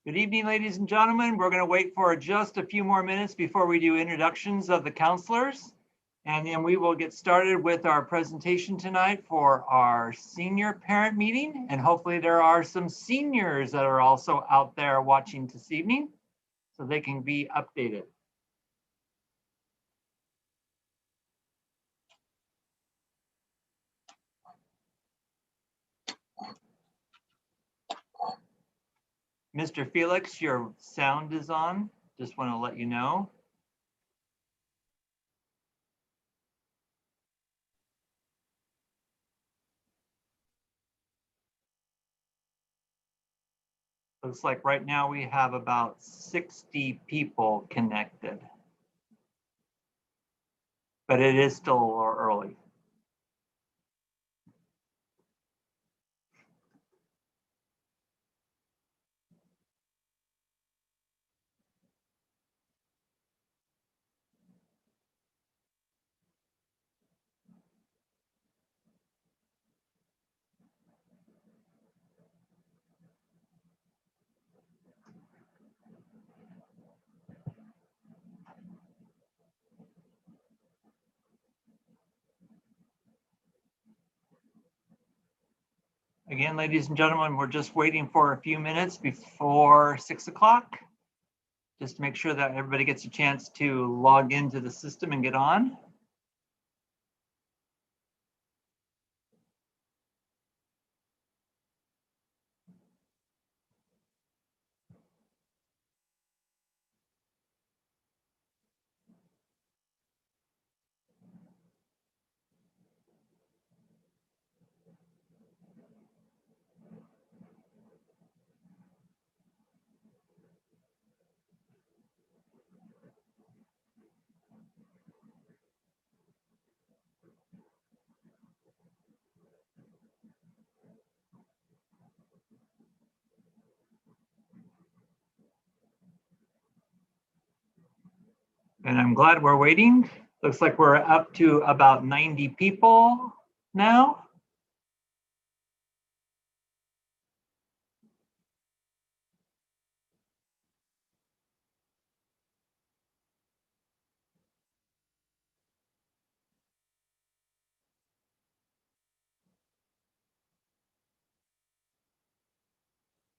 Good evening, ladies and gentlemen. We're going to wait for just a few more minutes before we do introductions of the counselors. And then we will get started with our presentation tonight for our senior parent meeting. And hopefully there are some seniors that are also out there watching this evening so they can be updated. Mr. Felix, your sound is on. Just want to let you know. Looks like right now we have about 60 people connected. But it is still a little early. Again, ladies and gentlemen, we're just waiting for a few minutes before 6 o'clock, just to make sure that everybody gets a chance to log into the system and get on. And I'm glad we're waiting. Looks like we're up to about 90 people now.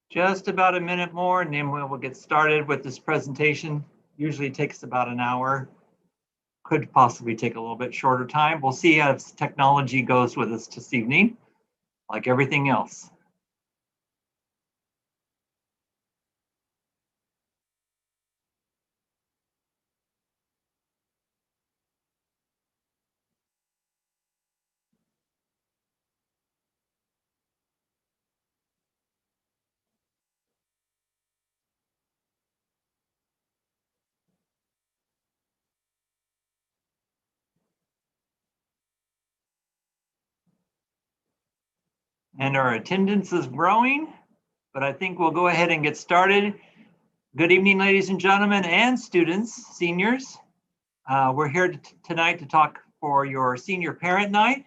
Just about a minute more and then we'll get started with this presentation. Usually takes about an hour. Could possibly take a little bit shorter time. We'll see as technology goes with us this evening, like everything else. And our attendance is growing, but I think we'll go ahead and get started. Good evening, ladies and gentlemen and students, seniors. We're here tonight to talk for your senior parent night.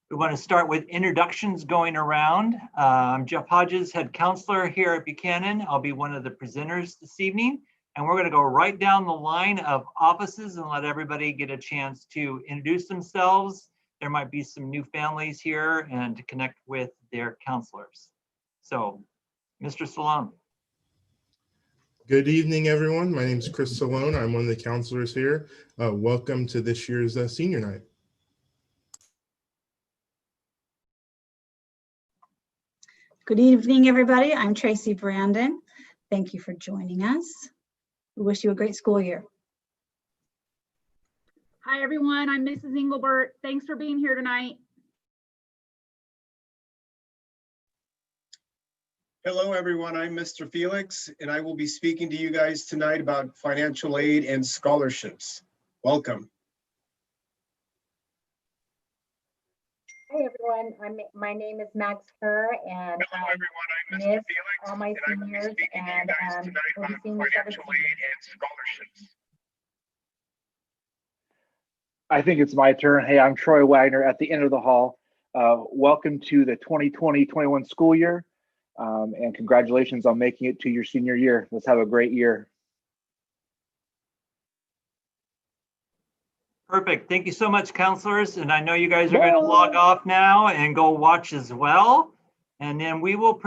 We want to start with introductions going around. I'm Jeff Hodges, head counselor here at Buchanan. I'll be one of the presenters this evening, and we're going to go right down the line of offices and let everybody get a chance to introduce themselves. There might be some new families here and to connect with their counselors. So, Mr. Salone. Good evening, everyone. My name is Chris Salone. I'm one of the counselors here. Welcome to this year's senior night. Good evening, everybody. I'm Tracy Brandon. Thank you for joining us. We wish you a great school year. Hi, everyone. I'm Mrs. Engelbert. Thanks for being here tonight. Hello, everyone. I'm Mr. Felix, and I will be speaking to you guys tonight about financial aid and scholarships. Welcome. Hi, everyone. My name is Max Kerr, and Hello, everyone. I'm Mr. Felix, all my and I will be seniors, speaking to you guys and tonight we'll be about seeing each other financial soon. aid and scholarships. I think it's my turn. Hey, I'm Troy Wagner at the end of the hall. Welcome to the 2020-21 school year. And congratulations on making it to your senior year. Let's have a great year. Perfect. Thank you so much, counselors. And I know you guys are going to log off now and go watch as well. And then we will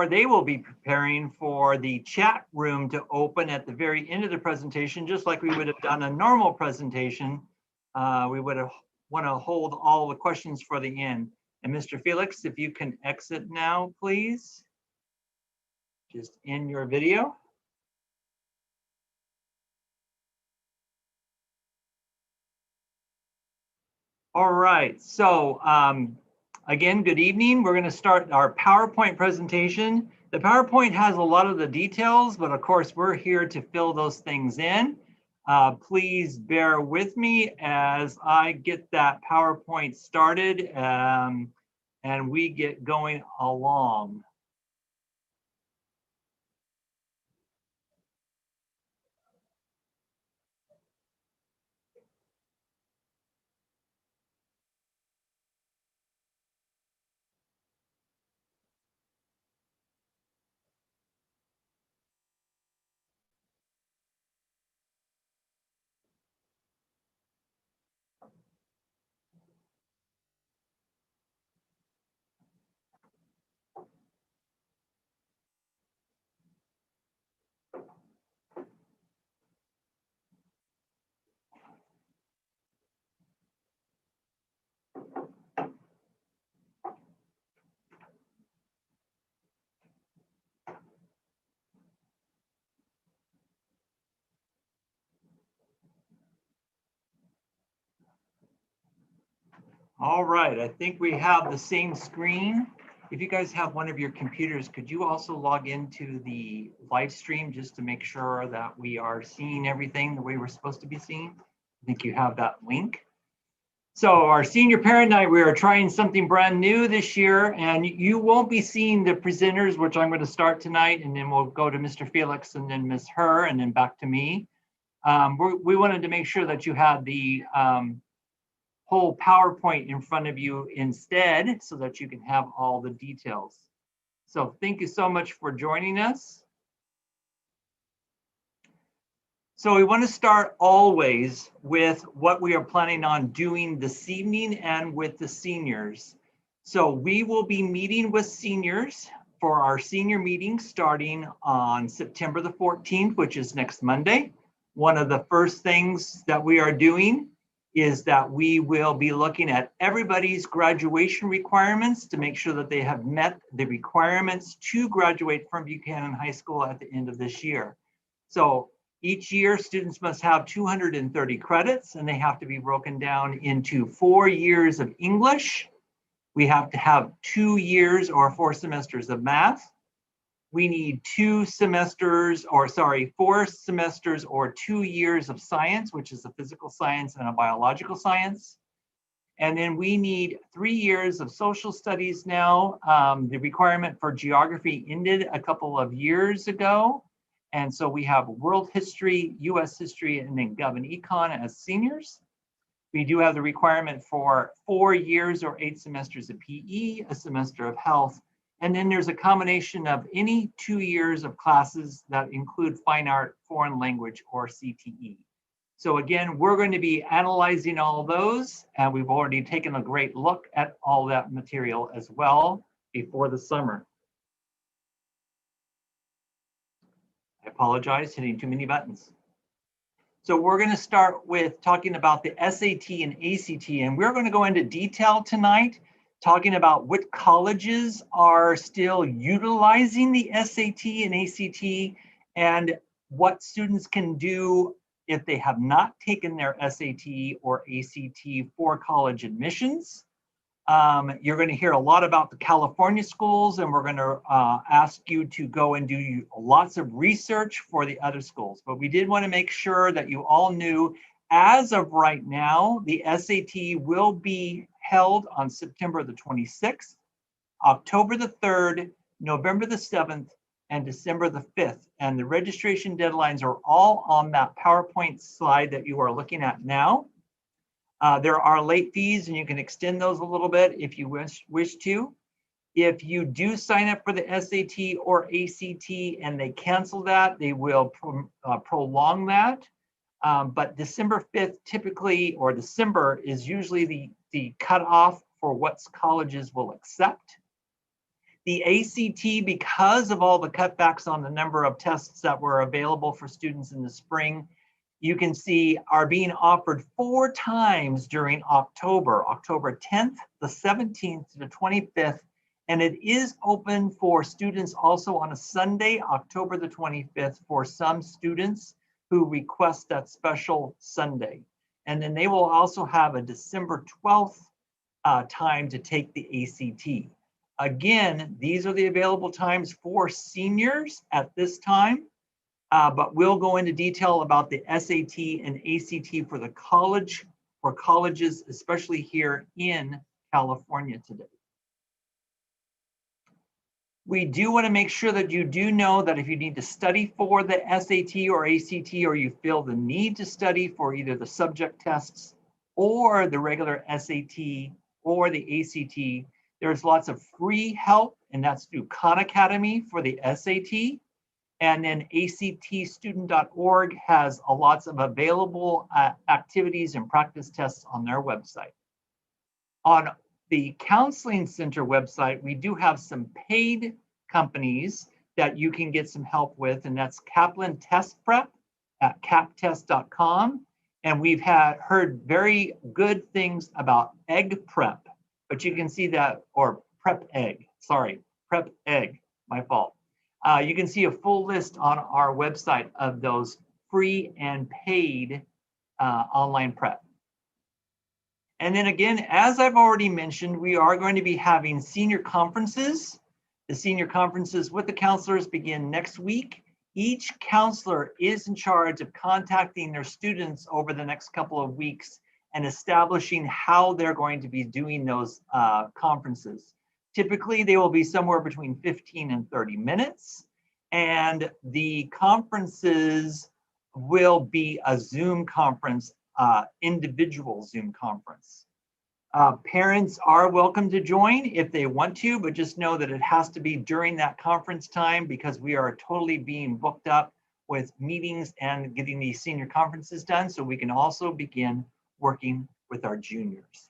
they will be preparing for the chat room to open at the very end of the presentation, just like we would have done a normal presentation. We would have want to hold all the questions for the end. And Mr. Felix, if you can exit now, please. Just end your video. All right, so again, good evening. We're going to start our PowerPoint presentation. The PowerPoint has a lot of the details, but of course, we're here to fill those things in. Please bear with me as I get that PowerPoint started and we get going along. All right, I think we have the same screen. If you guys have one of your computers, could you also log into the live stream just to make sure that we are seeing everything the way we're supposed to be seeing? I think you have that link. So our senior parent night, we are trying something brand new this year, and you won't be seeing the presenters, which I'm going to start tonight, and then we'll go to Mr. Felix and then Ms. Her, and then back to me. We wanted to make sure that you had the whole PowerPoint in front of you instead so that you can have all the details. So thank you so much for joining us. So we want to start always with what we are planning on doing this evening and with the seniors. So we will be meeting with seniors for our senior meeting starting on September the 14th, which is next Monday. One of the first things that we are doing is that we will be looking at everybody's graduation requirements to make sure that they have met the requirements to graduate from Buchanan High School at the end of this year. So each year, students must have 230 credits, and they have to be broken down into 4 years of English. We have to have 2 years or 4 semesters of math. We need 4 semesters or 2 years of science, which is a physical science and a biological science. And then we need 3 years of social studies now. The requirement for geography ended a couple of years ago. And so we have world history, US history, and then Gov and Econ as seniors. We do have the requirement for 4 years or 8 semesters of PE, a semester of health, and then there's a combination of any 2 years of classes that include fine art, foreign language, or CTE. So again, we're going to be analyzing all of those, and we've already taken a great look at all that material as well before the summer. I apologize, hitting too many buttons. So we're going to start with talking about the SAT and ACT, and we're going to go into detail tonight, talking about what colleges are still utilizing the SAT and ACT and what students can do if they have not taken their SAT or ACT for college admissions. You're going to hear a lot about the California schools, and we're going to ask you to go and do lots of research for the other schools. But we did want to make sure that you all knew, as of right now, the SAT will be held on September the 26th, October the 3rd, November the 7th, and December the 5th. And the registration deadlines are all on that PowerPoint slide that you are looking at now. There are late fees, and you can extend those a little bit if you wish to. If you do sign up for the SAT or ACT and they cancel that, they will prolong that. But December 5th typically, or December is usually the cutoff for what colleges will accept. The ACT, because of all the cutbacks on the number of tests that were available for students in the spring, you can see are being offered 4 times during October 10th, the 17th to the 25th. And it is open for students also on a Sunday, October the 25th, for some students who request that special Sunday. And then they will also have a December 12th time to take the ACT. Again, these are the available times for seniors at this time, but we'll go into detail about the SAT and ACT for colleges, especially here in California today. We do want to make sure that you do know that if you need to study for the SAT or ACT, or you feel the need to study for either the subject tests or the regular SAT or the ACT, there's lots of free help, and that's through Khan Academy for the SAT. And then actstudent.org has lots of available activities and practice tests on their website. On the Counseling Center website, we do have some paid companies that you can get some help with, and that's Kaplan Test Prep at captest.com. And we've heard very good things about Egg Prep, but you can see that, or Prep Egg, my fault. You can see a full list on our website of those free and paid online prep. And then again, as I've already mentioned, we are going to be having senior conferences. The senior conferences with the counselors begin next week. Each counselor is in charge of contacting their students over the next couple of weeks and establishing how they're going to be doing those conferences. Typically, they will be somewhere between 15 and 30 minutes. And the conferences will be a Zoom conference, individual Zoom conference. Parents are welcome to join if they want to, but just know that it has to be during that conference time, because we are totally being booked up with meetings and getting these senior conferences done, so we can also begin working with our juniors.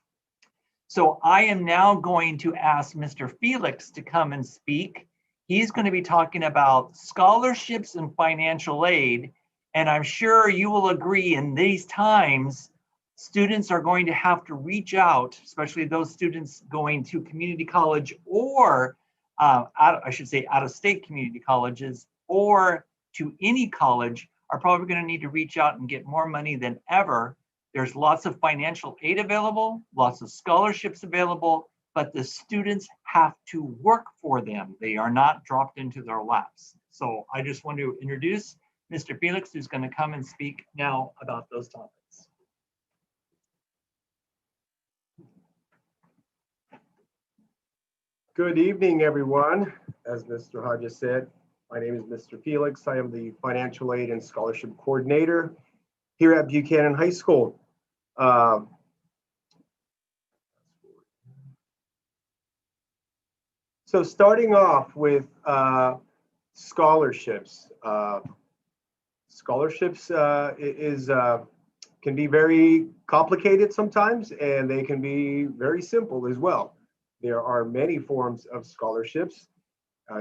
So I am now going to ask Mr. Felix to come and speak. He's going to be talking about scholarships and financial aid. And I'm sure you will agree, in these times, students are going to have to reach out, especially those students going to community college or out-of-state community colleges, or to any college, are probably going to need to reach out and get more money than ever. There's lots of financial aid available, lots of scholarships available, but the students have to work for them. They are not dropped into their laps. So I just want to introduce Mr. Felix, who's going to come and speak now about those topics. Good evening, everyone. As Mr. Hodges said, my name is Mr. Felix. I am the Financial Aid and Scholarship Coordinator here at Buchanan High School. So starting off with scholarships. Scholarships can be very complicated sometimes, and they can be very simple as well. There are many forms of scholarships.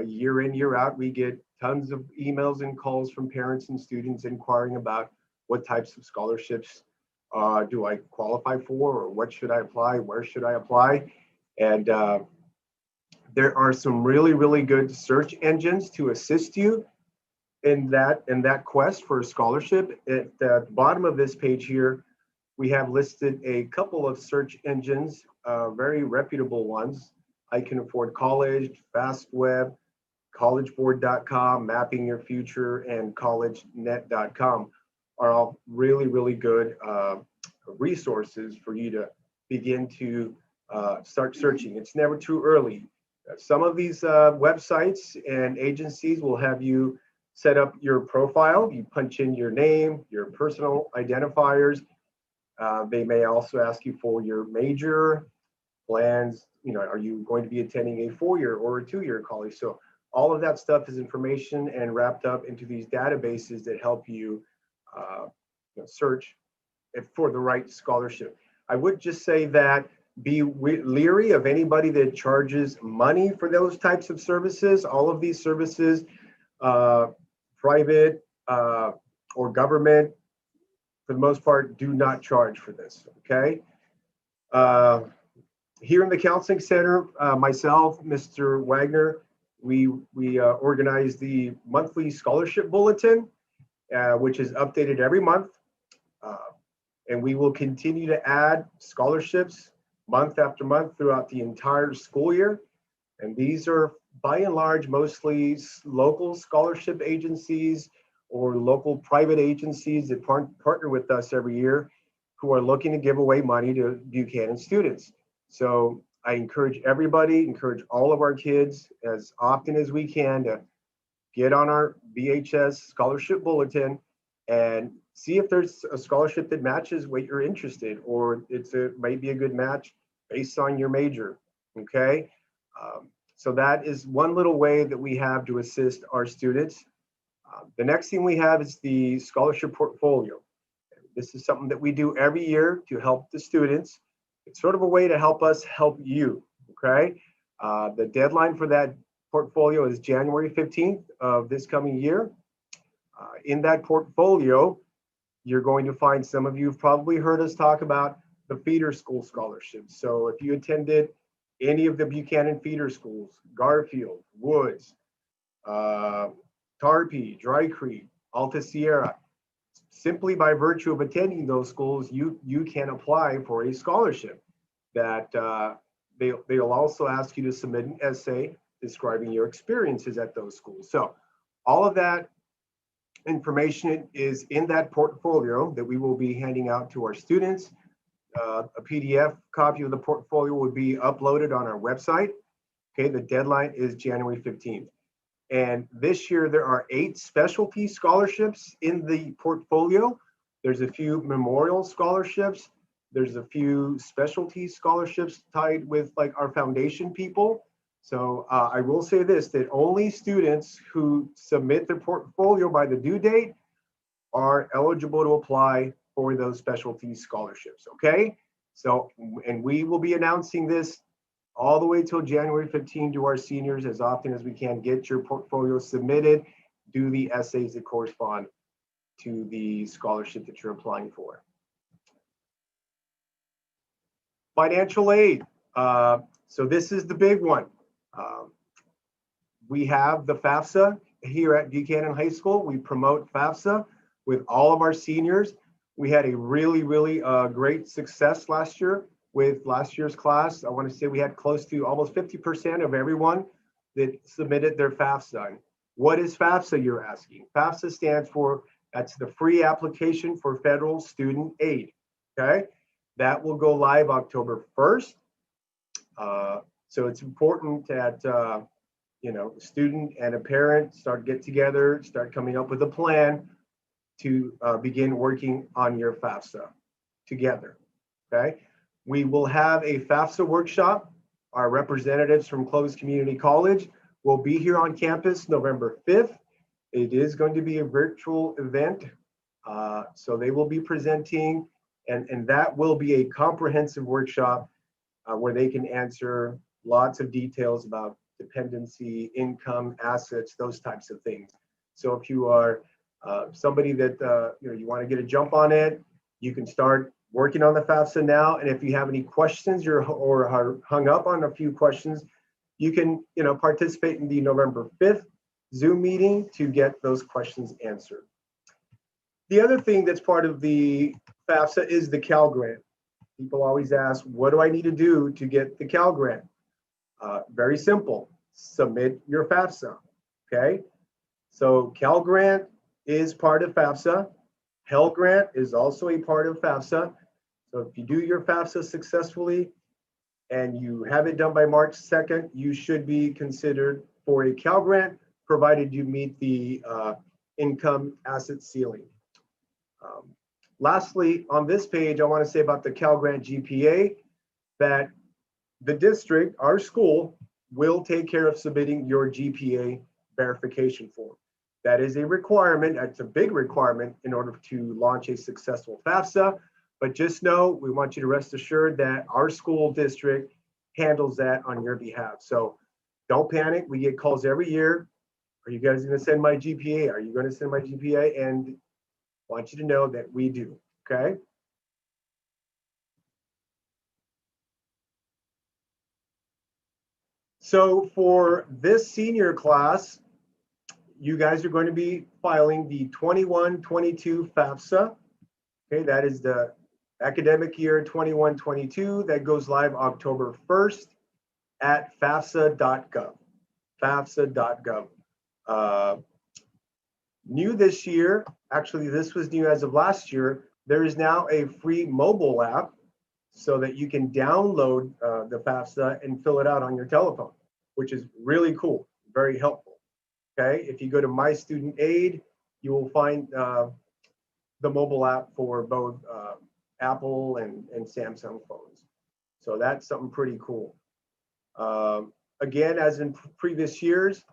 Year in, year out, we get tons of emails and calls from parents and students inquiring about what types of scholarships do I qualify for, or what should I apply, where should I apply? And there are some really, really good search engines to assist you in that quest for a scholarship. At the bottom of this page here, we have listed a couple of search engines, very reputable ones. I Can Afford College, FastWeb, collegeboard.com, Mapping Your Future, and collegenet.com are all really, really good resources for you to begin to start searching. It's never too early. Some of these websites and agencies will have you set up your profile. You punch in your name, your personal identifiers. They may also ask you for your major, plans, are you going to be attending a 4-year or a 2-year college? So all of that stuff is information and wrapped up into these databases that help you, search for the right scholarship. I would just say that be leery of anybody that charges money for those types of services. All of these services, private or government, for the most part, do not charge for this, okay? Here in the Counseling Center, myself, Mr. Wagner, we organize the monthly scholarship bulletin, which is updated every month. And we will continue to add scholarships month after month throughout the entire school year. And these are, by and large, mostly local scholarship agencies or local private agencies that partner with us every year who are looking to give away money to Buchanan students. So I encourage all of our kids as often as we can to get on our BHS scholarship bulletin and see if there's a scholarship that matches what you're interested, or might be a good match based on your major, okay? So that is one little way that we have to assist our students. The next thing we have is the scholarship portfolio. This is something that we do every year to help the students. It's sort of a way to help us help you, okay? The deadline for that portfolio is January 15th of this coming year. In that portfolio, you're going to find, some of you have probably heard us talk about the feeder school scholarships. So if you attended any of the Buchanan feeder schools, Garfield, Woods, Tarpey, Dry Creek, Alta Sierra, simply by virtue of attending those schools, you can apply for a scholarship that they'll also ask you to submit an essay describing your experiences at those schools. So all of that information is in that portfolio that we will be handing out to our students. A PDF copy of the portfolio will be uploaded on our website. Okay, the deadline is January 15th. And this year there are 8 specialty scholarships in the portfolio. There's a few memorial scholarships. There's a few specialty scholarships tied with like our foundation people. So I will say this, that only students who submit their portfolio by the due date are eligible to apply for those specialty scholarships, okay? So, and we will be announcing this all the way till January 15 to our seniors as often as we can. Get your portfolio submitted, do the essays that correspond to the scholarship that you're applying for. Financial aid. So this is the big one. We have the FAFSA here at Buchanan High School. We promote FAFSA with all of our seniors. We had a really great success last year with last year's class. I want to say we had close to almost 50% of everyone that submitted their FAFSA. What is FAFSA, you're asking? FAFSA stands for, that's the free application for federal student aid, okay? That will go live October 1st. So it's important that, a student and a parent get together, start coming up with a plan to begin working on your FAFSA together, okay? We will have a FAFSA workshop. Our representatives from Clovis Community College will be here on campus November 5th. It is going to be a virtual event. So they will be presenting, and that will be a comprehensive workshop where they can answer lots of details about dependency, income, assets, those types of things. So if you are somebody that you want to get a jump on it, you can start working on the FAFSA now. And if you have any questions or are hung up on a few questions, you can participate in the November 5th Zoom meeting to get those questions answered. The other thing that's part of the FAFSA is the Cal Grant. People always ask, what do I need to do to get the Cal Grant? Very simple, submit your FAFSA, okay? So Cal Grant is part of FAFSA. Pell Grant is also a part of FAFSA. So if you do your FAFSA successfully and you have it done by March 2nd, you should be considered for a Cal Grant, provided you meet the income asset ceiling. Lastly, on this page, I want to say about the Cal Grant GPA, that the district, our school, will take care of submitting your GPA verification form. That is a requirement. It's a big requirement in order to launch a successful FAFSA. But just know, we want you to rest assured that our school district handles that on your behalf. So don't panic. We get calls every year. Are you guys going to send my GPA? Are you going to send my GPA? And I want you to know that we do. Okay. So for this senior class, you guys are going to be filing the 21-22 FAFSA. Okay, that is the academic year 21-22 that goes live October 1st at fafsa.gov. fafsa.gov. New this year, actually this was new as of last year, there is now a free mobile app so that you can download the FAFSA and fill it out on your telephone, which is really cool, very helpful. Okay, if you go to My Student Aid, you will find the mobile app for both Apple and Samsung phones. So that's something pretty cool. Again, as in previous years,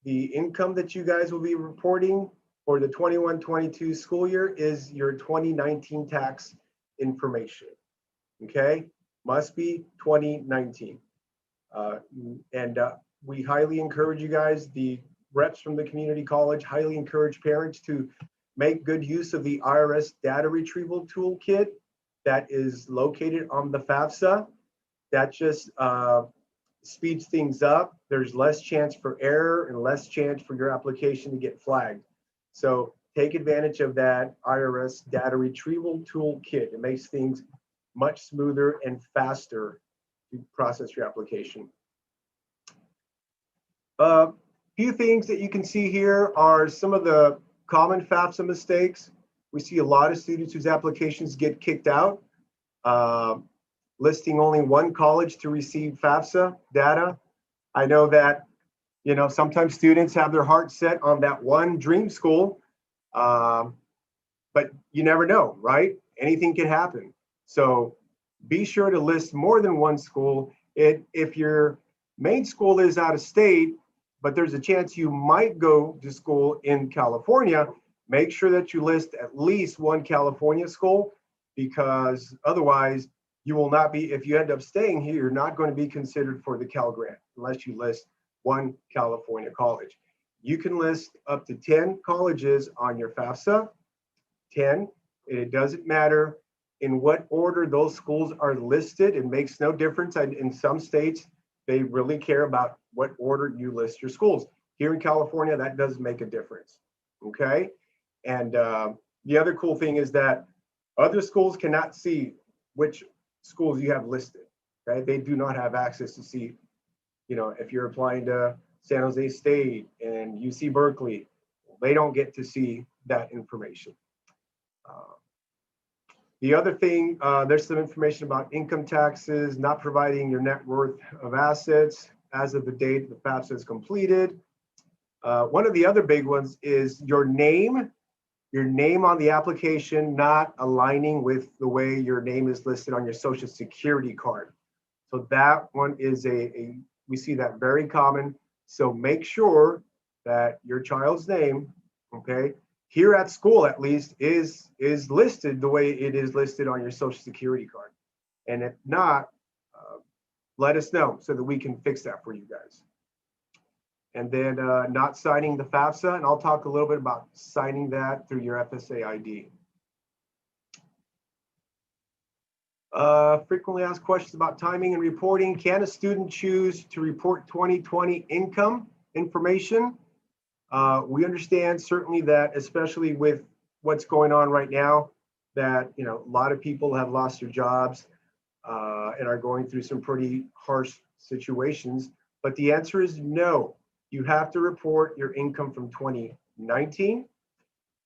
the income that you guys will be reporting for the 21-22 school year is your 2019 tax information. Okay, must be 2019. We highly encourage you guys, the reps from the community college, highly encourage parents to make good use of the IRS data retrieval toolkit that is located on the FAFSA. That just speeds things up. There's less chance for error and less chance for your application to get flagged. So take advantage of that IRS data retrieval toolkit. It makes things much smoother and faster to process your application. Few things that you can see here are some of the common FAFSA mistakes. We see a lot of students whose applications get kicked out, listing only one college to receive FAFSA data. I know that, you know, sometimes students have their heart set on that one dream school, but you never know, right? Anything can happen. So be sure to list more than one school. If your main school is out of state, but there's a chance you might go to school in California, make sure that you list at least one California school, because otherwise you will not be, if you end up staying here, you're not going to be considered for the Cal Grant unless you list one California college. You can list up to 10 colleges on your FAFSA, 10. It doesn't matter in what order those schools are listed. It makes no difference. In some states, they really care about what order you list your schools. Here in California, that does make a difference, okay? And the other cool thing is that other schools cannot see which schools you have listed, okay? They do not have access to see, you know, if you're applying to San Jose State and UC Berkeley, they don't get to see that information. The other thing, there's some information about income taxes, not providing your net worth of assets as of the date the FAFSA is completed. One of the other big ones is your name on the application not aligning with the way your name is listed on your Social Security card. So that one is we see that very common. So make sure that your child's name, okay, here at school at least, is listed the way it is listed on your Social Security card. And if not, let us know so that we can fix that for you guys. And then not signing the FAFSA, and I'll talk a little bit about signing that through your FSA ID. Frequently asked questions about timing and reporting. Can a student choose to report 2020 income information? We understand certainly that, especially with what's going on right now, that, you know, a lot of people have lost their jobs and are going through some pretty harsh situations. But the answer is no. You have to report your income from 2019.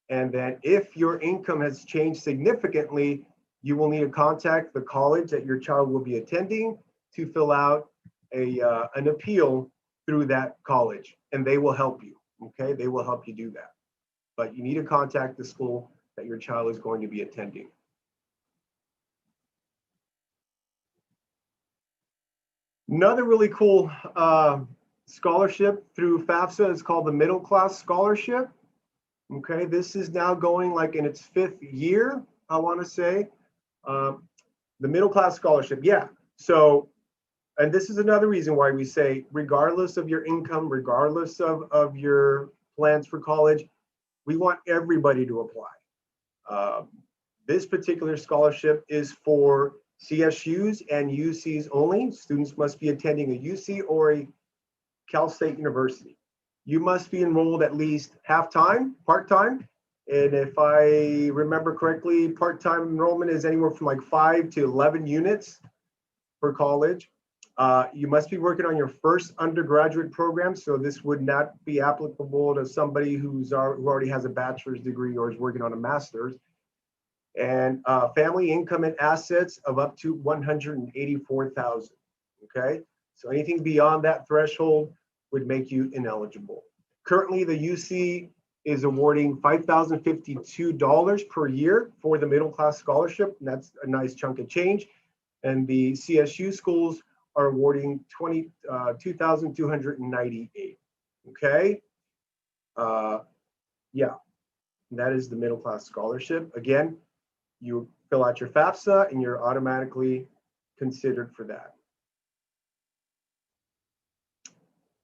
And then if your income has changed significantly, you will need to contact the college that your child will be attending to fill out an appeal through that college, and they will help you. Okay, they will help you do that. But you need to contact the school that your child is going to be attending. Another really cool scholarship through FAFSA is called the Middle Class Scholarship. Okay, this is now going like in its 5th year, I want to say. The Middle Class Scholarship, yeah. So, and this is another reason why we say, regardless of your income, regardless of your plans for college, we want everybody to apply. This particular scholarship is for CSUs and UCs only. Students must be attending a UC or a Cal State University. You must be enrolled at least half-time, part-time. And if I remember correctly, part-time enrollment is anywhere from like 5 to 11 units for college. You must be working on your first undergraduate program. So this would not be applicable to somebody who already has a bachelor's degree or is working on a master's. And family income and assets of up to 184,000. Okay, so anything beyond that threshold would make you ineligible. Currently, the UC is awarding $5,052 per year for the middle class scholarship, and that's a nice chunk of change. And the CSU schools are awarding $2,298. Okay, yeah, that is the middle class scholarship. Again, you fill out your FAFSA and you're automatically considered for that.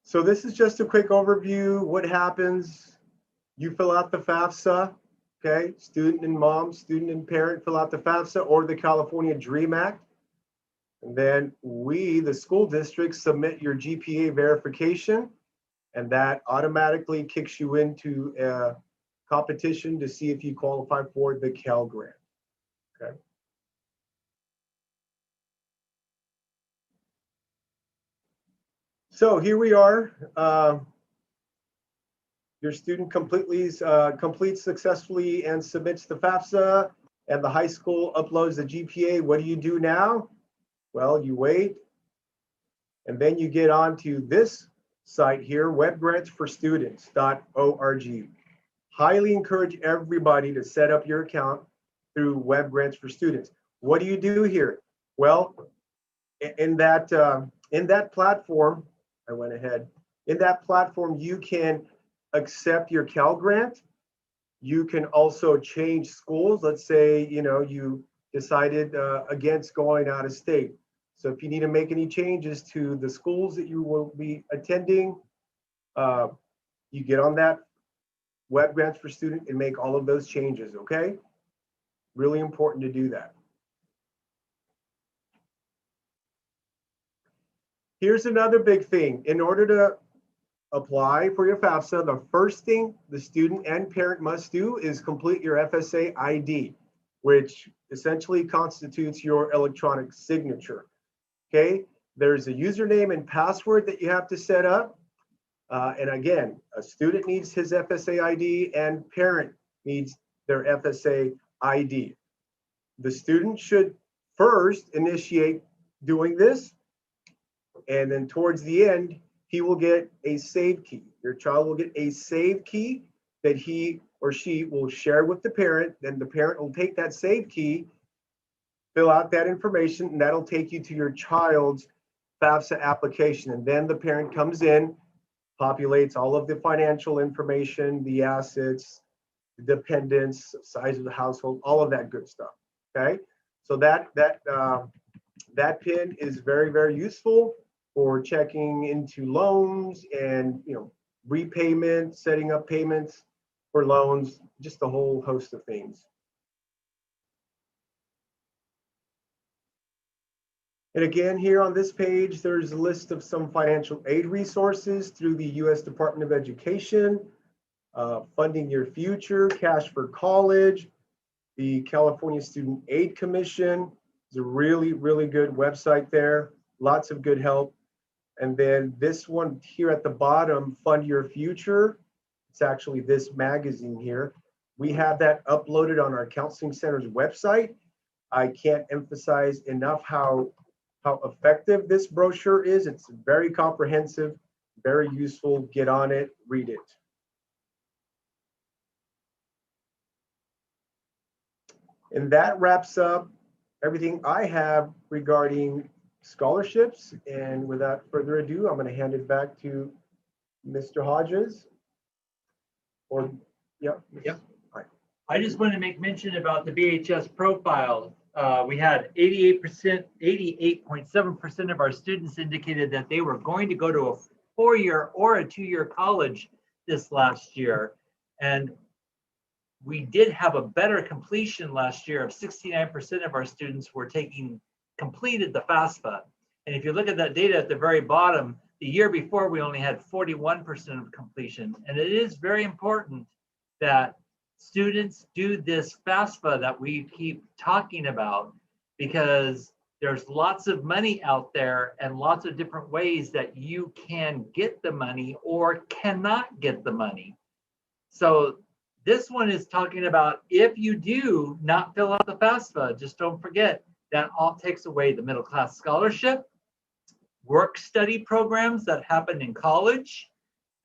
So this is just a quick overview. What happens? You fill out the FAFSA, okay? Student and mom, student and parent fill out the FAFSA or the California DREAM Act. And then we, the school district, submit your GPA verification, and that automatically kicks you into a competition to see if you qualify for the Cal Grant. Okay. So here we are. Your student completes successfully and submits the FAFSA, and the high school uploads the GPA. What do you do now? Well, you wait, and then you get onto this site here, webgrantsforstudents.org. Highly encourage everybody to set up your account through Web Grants for Students. What do you do here? Well, in that platform, I went ahead. In that platform, you can accept your Cal Grant. You can also change schools. Let's say you decided against going out of state. So if you need to make any changes to the schools that you will be attending, you get on that Web Grants for Student and make all of those changes. Okay. Really important to do that. Here's another big thing. In order to apply for your FAFSA, the first thing the student and parent must do is complete your FSA ID, which essentially constitutes your electronic signature. Okay, there's a username and password that you have to set up. And again, a student needs his FSA ID and parent needs their FSA ID. The student should first initiate doing this, and then towards the end, he will get a save key. Your child will get a save key that he or she will share with the parent. Then the parent will take that save key, fill out that information, and that'll take you to your child's FAFSA application. And then the parent comes in, populates all of the financial information, the assets, the dependents, size of the household, all of that good stuff. Okay, so that pin is very, very useful for checking into loans and repayment, setting up payments for loans, just a whole host of things. And again, here on this page, there's a list of some financial aid resources through the U.S. Department of Education, Funding Your Future, Cash for College, the California Student Aid Commission. It's a really, really good website there. Lots of good help. And then this one here at the bottom, Fund Your Future. It's actually this magazine here. We have that uploaded on our counseling center's website. I can't emphasize enough how effective this brochure is. It's very comprehensive, very useful. Get on it, read it. And that wraps up everything I have regarding scholarships. And without further ado, I'm going to hand it back to Mr. Hodges. Or, yeah. Yep. I just want to make mention about the BHS profile. We had 88.7% of our students indicated that they were going to go to a 4-year or a 2-year college this last year. And we did have a better completion last year of 69% of our students were completed the FAFSA. And if you look at that data at the very bottom, the year before we only had 41% of completion. And it is very important that students do this FAFSA that we keep talking about, because there's lots of money out there and lots of different ways that you can get the money or cannot get the money. So this one is talking about if you do not fill out the FAFSA, just don't forget that all takes away the middle class scholarship, work study programs that happen in college.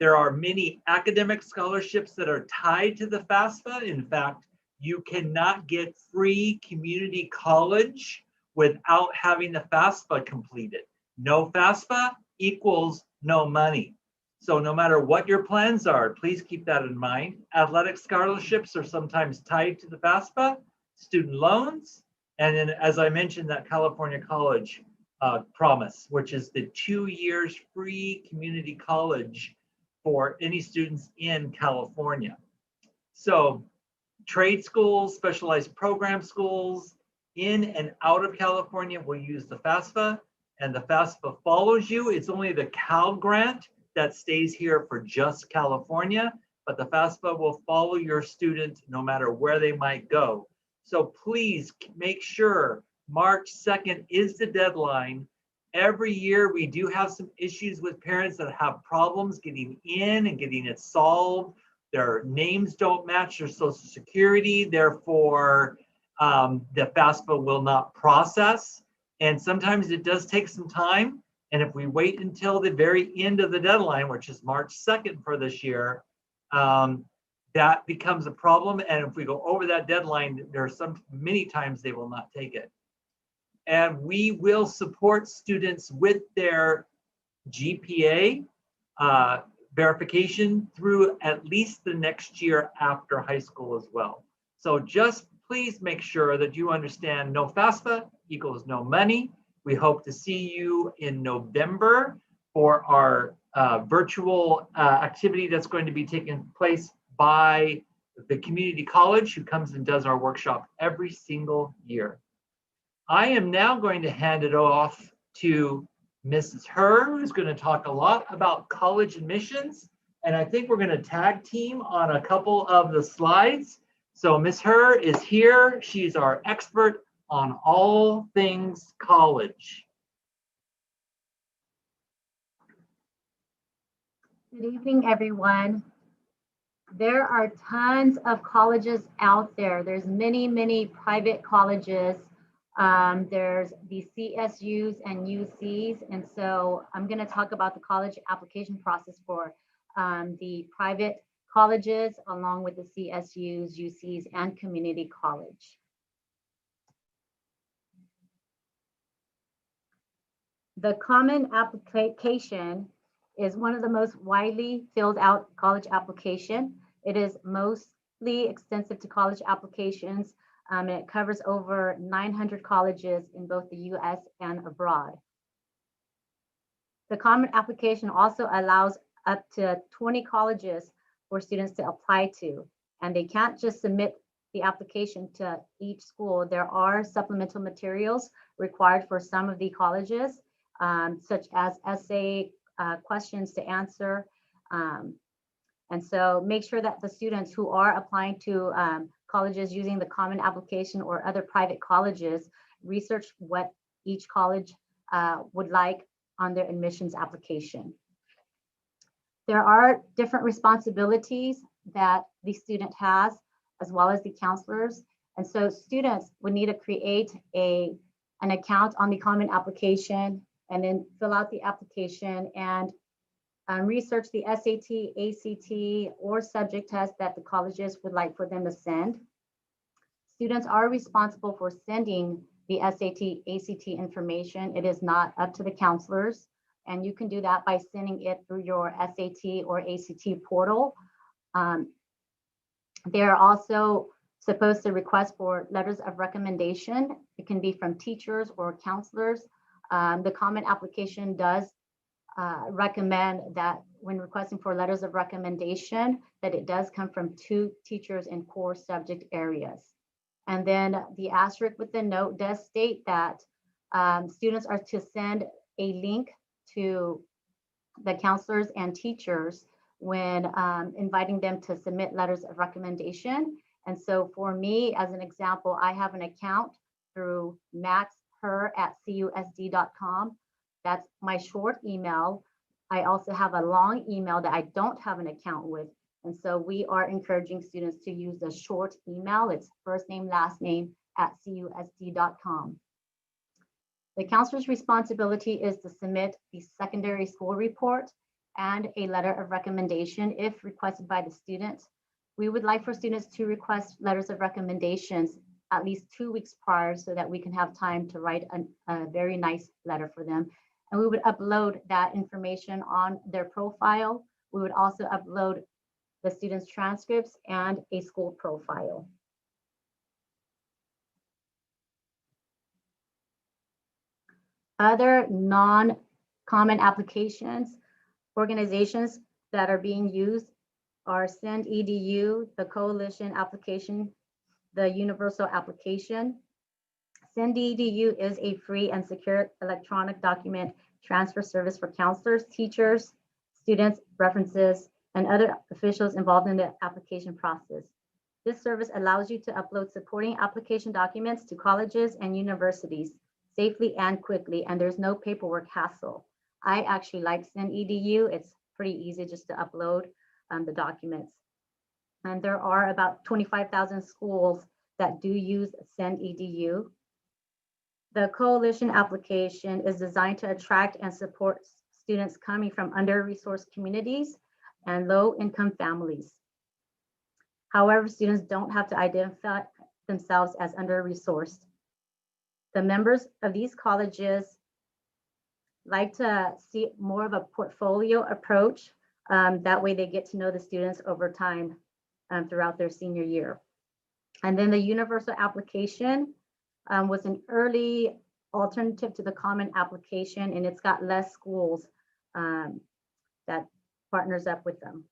There are many academic scholarships that are tied to the FAFSA. In fact, you cannot get free community college without having the FAFSA completed. No FAFSA equals no money. So no matter what your plans are, please keep that in mind. Athletic scholarships are sometimes tied to the FAFSA, student loans, and then, as I mentioned, that California College promise, which is the 2 years free community college for any students in California. So trade schools, specialized program schools in and out of California will use the FAFSA, and the FAFSA follows you. It's only the Cal Grant that stays here for just California, but the FAFSA will follow your student no matter where they might go. So please make sure March 2nd is the deadline. Every year we do have some issues with parents that have problems getting in and getting it solved. Their names don't match their social security, therefore the FAFSA will not process. And sometimes it does take some time. And if we wait until the very end of the deadline, which is March 2nd for this year, that becomes a problem. And if we go over that deadline, there are many times they will not take it. And we will support students with their GPA verification through at least the next year after high school as well. So just please make sure that you understand no FAFSA equals no money. We hope to see you in November for our virtual activity that's going to be taking place by the community college, who comes and does our workshop every single year. I am now going to hand it off to Mrs. Herr, who's going to talk a lot about college admissions. And I think we're going to tag team on a couple of the slides. So Ms. Herr is here. She's our expert on all things college. Good evening, everyone. There are tons of colleges out there. There's many private colleges. There's the CSUs and UCs. And so I'm going to talk about the college application process for the private colleges, along with the CSUs, UCs, and community college. The common application is one of the most widely filled out college application. It is mostly extensive to college applications. And it covers over 900 colleges in both the US and abroad. The common application also allows up to 20 colleges for students to apply to, and they can't just submit the application to each school. There are supplemental materials required for some of the colleges, such as essay questions to answer. And so make sure that the students who are applying to colleges using the common application or other private colleges research what each college would like on their admissions application. There are different responsibilities that the student has, as well as the counselors. And so students would need to create an account on the common application and then fill out the application and research the SAT, ACT, or subject test that the colleges would like for them to send. Students are responsible for sending the SAT, ACT information. It is not up to the counselors. And you can do that by sending it through your SAT or ACT portal. They're also supposed to request for letters of recommendation. It can be from teachers or counselors. The common application does recommend that when requesting for letters of recommendation, that it does come from 2 teachers in core subject areas. And then the asterisk with the note does state that students are to send a link to the counselors and teachers when inviting them to submit letters of recommendation. And so for me, as an example, I have an account through maxher@cusd.com. That's my short email. I also have a long email that I don't have an account with. And so we are encouraging students to use the short email. It's first name, last name @cusd.com. The counselor's responsibility is to submit the secondary school report and a letter of recommendation if requested by the student. We would like for students to request letters of recommendations at least 2 weeks prior so that we can have time to write a very nice letter for them. And we would upload that information on their profile. We would also upload the students' transcripts and a school profile. Other non-common applications, organizations that are being used are SendEDU, the Coalition application, the Universal application. SendEDU is a free and secure electronic document transfer service for counselors, teachers, students, references, and other officials involved in the application process. This service allows you to upload supporting application documents to colleges and universities safely and quickly, and there's no paperwork hassle. I actually like SendEDU. It's pretty easy just to upload the documents. And there are about 25,000 schools that do use SendEDU. The Coalition application is designed to attract and support students coming from under-resourced communities and low-income families. However, students don't have to identify themselves as under-resourced. The members of these colleges like to see more of a portfolio approach. That way they get to know the students over time throughout their senior year. And then the Universal application was an early alternative to the common application, and it's got less schools that partners up with them.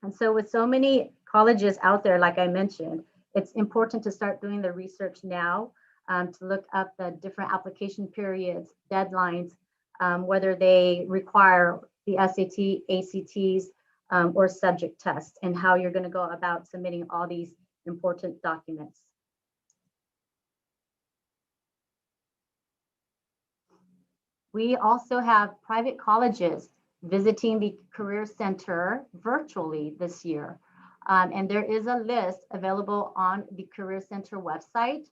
And so with so many colleges out there, like I mentioned, it's important to start doing the research now to look up the different application periods, deadlines, whether they require the SAT, ACTs, or subject tests, and how you're going to go about submitting all these important documents. We also have private colleges visiting the Career Center virtually this year. And there is a list available on the Career Center website.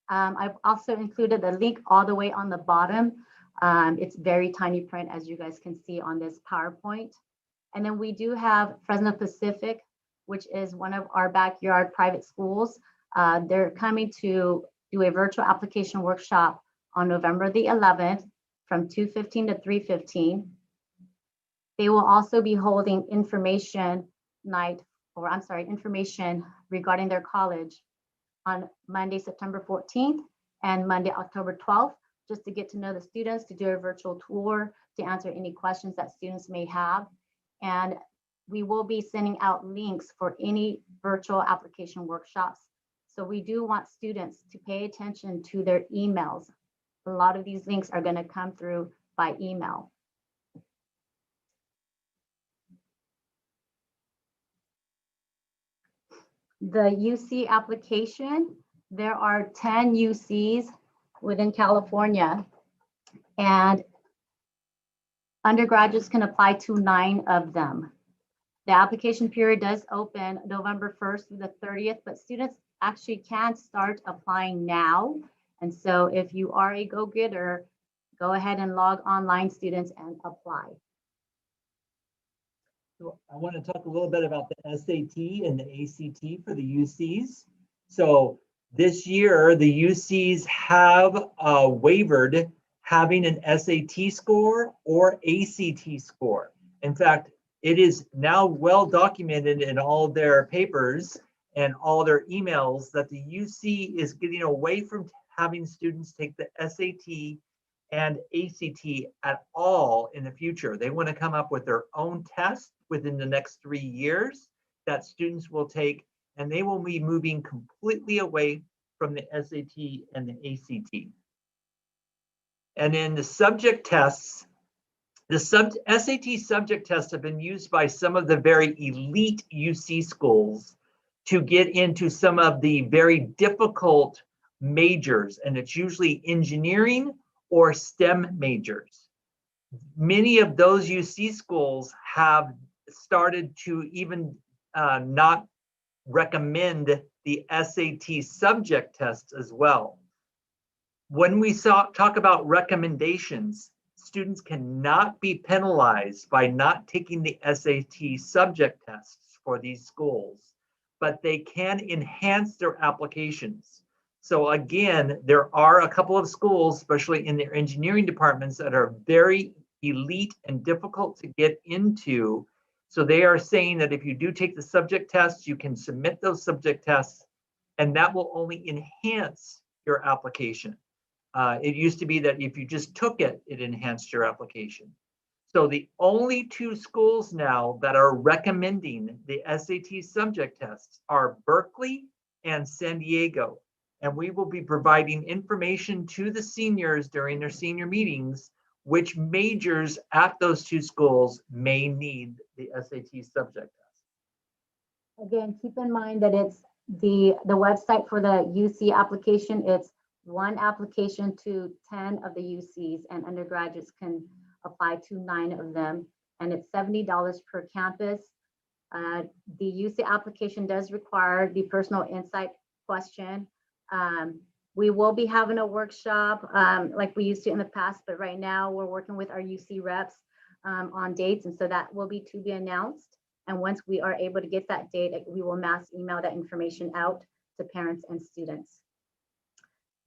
I've also included the link all the way on the bottom. It's very tiny print, as you guys can see on this PowerPoint. And then we do have Fresno Pacific, which is one of our backyard private schools. They're coming to do a virtual application workshop on November the 11th from 2:15 to 3:15. They will also be holding information regarding their college on Monday, September 14th and Monday, October 12th, just to get to know the students, to do a virtual tour, to answer any questions that students may have. And we will be sending out links for any virtual application workshops. So we do want students to pay attention to their emails. A lot of these links are going to come through by email. The UC application, there are 10 UCs within California, and undergraduates can apply to 9 of them. The application period does open November 1st through the 30th, but students actually can start applying now. And so if you are a go-getter, go ahead and log online, students, and apply. I want to talk a little bit about the SAT and the ACT for the UCs. So This year, the UCs have wavered having an SAT score or ACT score. In fact, it is now well documented in all their papers and all their emails that the UC is getting away from having students take the SAT and ACT at all in the future. They want to come up with their own test within the next 3 years that students will take, and they will be moving completely away from the SAT and the ACT. And then the subject tests, the SAT subject tests have been used by some of the very elite UC schools to get into some of the very difficult majors, and it's usually engineering or STEM majors. Many of those UC schools have started to even not recommend the SAT subject tests as well. When we talk about recommendations, students cannot be penalized by not taking the SAT subject tests for these schools, but they can enhance their applications. So again, there are a couple of schools, especially in their engineering departments, that are very elite and difficult to get into. So they are saying that if you do take the subject tests, you can submit those subject tests, and that will only enhance your application. It used to be that if you just took it, it enhanced your application. So the only 2 schools now that are recommending the SAT subject tests are Berkeley and San Diego. And we will be providing information to the seniors during their senior meetings, which majors at those 2 schools may need the SAT subject test. Again, keep in mind that it's the website for the UC application. It's one application to 10 of the UCs, and undergraduates can apply to 9 of them, and it's $70 per campus. The UC application does require the personal insight question. We will be having a workshop like we used to in the past, but right now we're working with our UC reps on dates, and so that will be to be announced. And once we are able to get that date, we will mass email that information out to parents and students.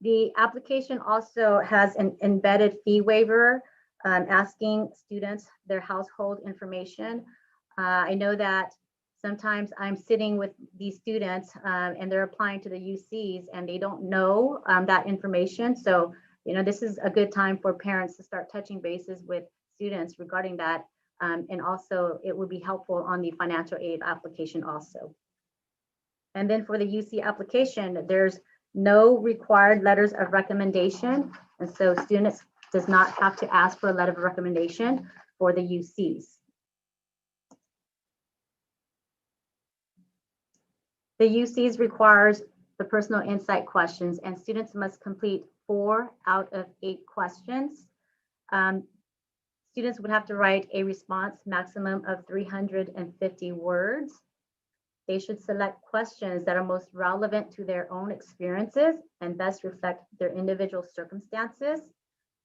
The application also has an embedded fee waiver asking students their household information. I know that sometimes I'm sitting with these students and they're applying to the UCs and they don't know that information. So, this is a good time for parents to start touching bases with students regarding that. And also it would be helpful on the financial aid application also. And then for the UC application, there's no required letters of recommendation. And so students does not have to ask for a letter of recommendation for the UCs. The UCs requires the personal insight questions, and students must complete 4 out of 8 questions. Students would have to write a response maximum of 350 words. They should select questions that are most relevant to their own experiences and best reflect their individual circumstances.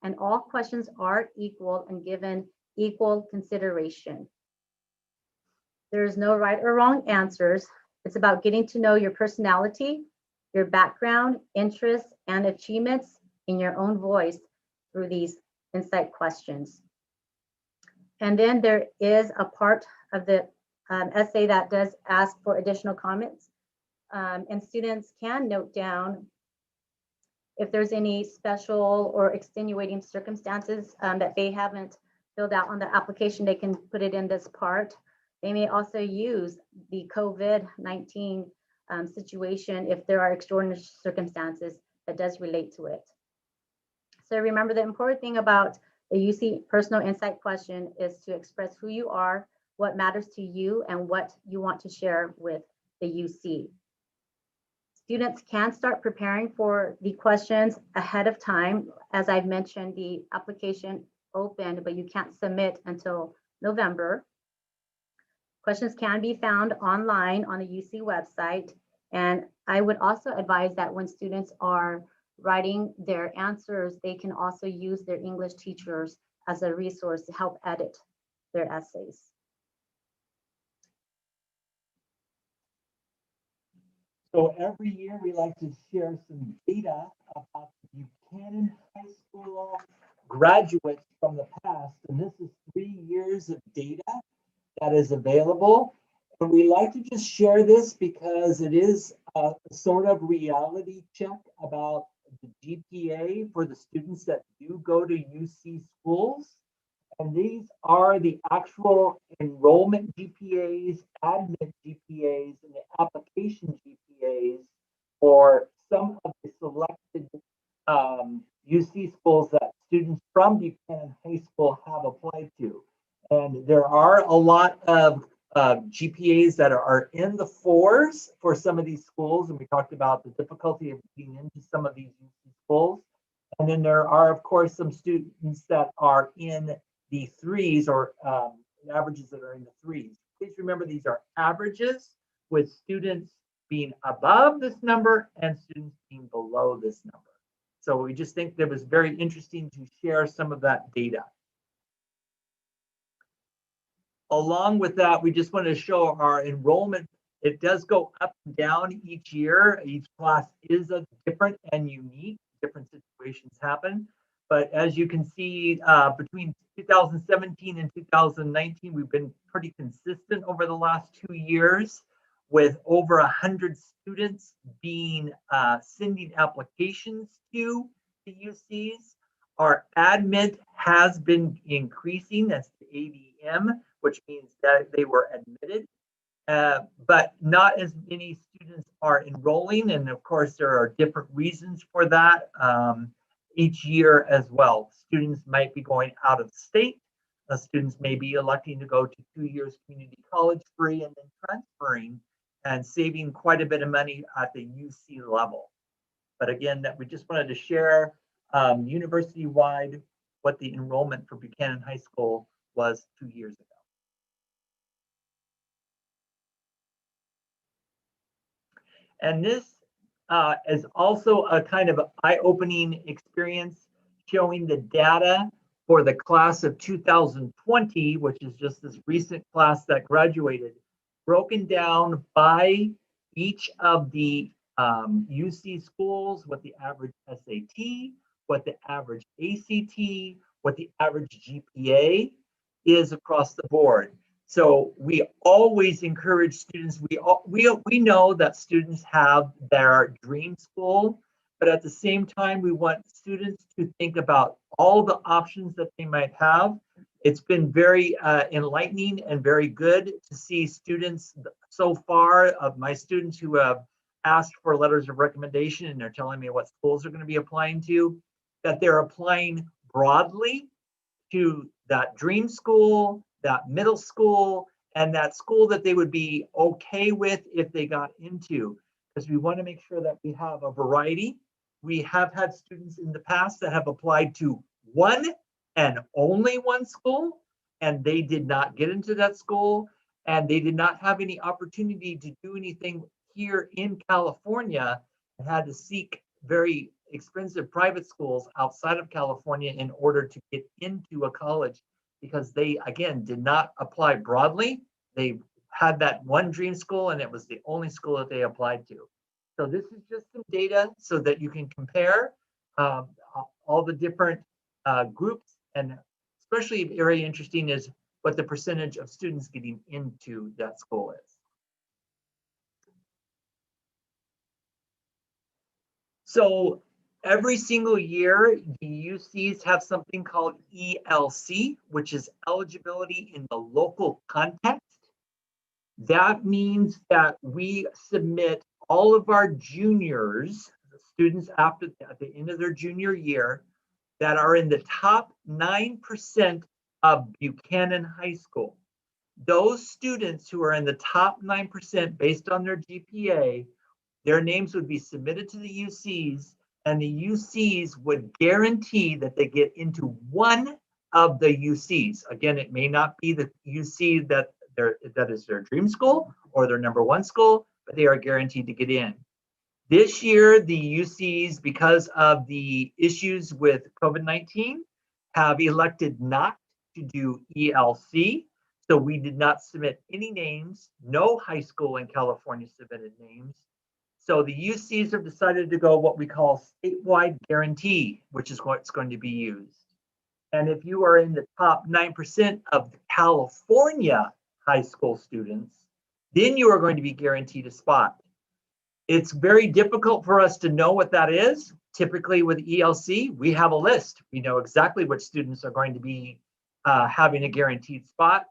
And all questions are equal and given equal consideration. There is no right or wrong answers. It's about getting to know your personality, your background, interests, and achievements in your own voice through these insight questions. And then there is a part of the essay that does ask for additional comments. And students can note down if there's any special or extenuating circumstances that they haven't filled out on the application, they can put it in this part. They may also use the COVID-19 situation if there are extraordinary circumstances that does relate to it. So remember, the important thing about the UC personal insight question is to express who you are, what matters to you, and what you want to share with the UC. Students can start preparing for the questions ahead of time. As I've mentioned, the application opened, but you can't submit until November. Questions can be found online on the UC website. And I would also advise that when students are writing their answers, they can also use their English teachers as a resource to help edit their essays. So every year we like to share some data about the Buchanan High School graduates from the past. And this is 3 years of data that is available. And we like to just share this because it is a sort of reality check about the GPA for the students that do go to UC schools. And these are the actual enrollment GPAs, admit GPAs, and the application GPAs for some of the selected UC schools that students from Buchanan High School have applied to. And there are a lot of GPAs that are in the 4s for some of these schools. And we talked about the difficulty of getting into some of these UC schools. And then there are, of course, some students that are in the 3s or averages that are in the 3s. Please remember these are averages with students being above this number and students being below this number. So we just think that it was very interesting to share some of that data. Along with that, we just wanted to show our enrollment. It does go up and down each year. Each class is a different and unique. Different situations happen. But as you can see, between 2017 and 2019, we've been pretty consistent over the last 2 years with over 100 students being sending applications to the UCs. Our admit has been increasing. That's the ADM, which means that they were admitted. But not as many students are enrolling. And of course, there are different reasons for that each year as well. Students might be going out of state. Students may be electing to go to 2 years community college free and then transferring and saving quite a bit of money at the UC level. But again, that we just wanted to share university-wide what the enrollment for Buchanan High School was 2 years ago. And this is also a kind of eye-opening experience showing the data for the class of 2020, which is just this recent class that graduated, broken down by each of the UC schools, what the average SAT, what the average ACT, what the average GPA is across the board. So we always encourage students. We know that students have their dream school, but at the same time, we want students to think about all the options that they might have. It's been very enlightening and very good to see students so far of my students who have asked for letters of recommendation and they're telling me what schools they're going to be applying to, that they're applying broadly to that dream school, that middle school, and that school that they would be okay with if they got into, because we want to make sure that we have a variety. We have had students in the past that have applied to one and only one school, and they did not get into that school, and they did not have any opportunity to do anything here in California and had to seek very expensive private schools outside of California in order to get into a college, because they, again, did not apply broadly. They had that one dream school and it was the only school that they applied to. So this is just some data so that you can compare all the different groups, and especially very interesting is what the percentage of students getting into that school is. So every single year, the UCs have something called ELC, which is eligibility in the local context. That means that we submit all of our juniors, students at the end of their junior year, that are in the top 9% of Buchanan High School. Those students who are in the top 9% based on their GPA, their names would be submitted to the UCs, and the UCs would guarantee that they get into one of the UCs. Again, it may not be the UC that is their dream school or their #1 school, but they are guaranteed to get in. This year, the UCs, because of the issues with COVID-19, have elected not to do ELC. So we did not submit any names. No high school in California submitted names. So the UCs have decided to go what we call statewide guarantee, which is what's going to be used. And if you are in the top 9% of California high school students, then you are going to be guaranteed a spot. It's very difficult for us to know what that is. Typically with ELC, we have a list. We know exactly which students are going to be having a guaranteed spot.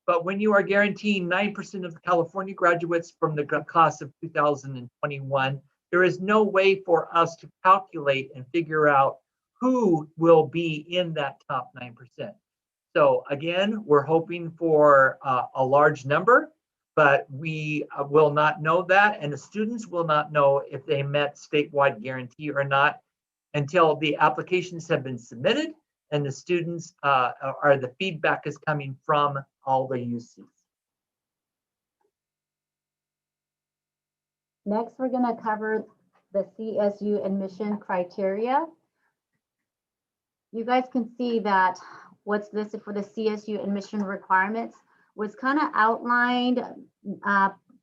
But when you are guaranteeing 9% of the California graduates from the class of 2021, there is no way for us to calculate and figure out who will be in that top 9%. So again, we're hoping for a large number, but we will not know that, and the students will not know if they met statewide guarantee or not until the applications have been submitted and the students the feedback is coming from all the UCs. Next, we're going to cover the CSU admission criteria. You guys can see that what's listed for the CSU admission requirements was kind of outlined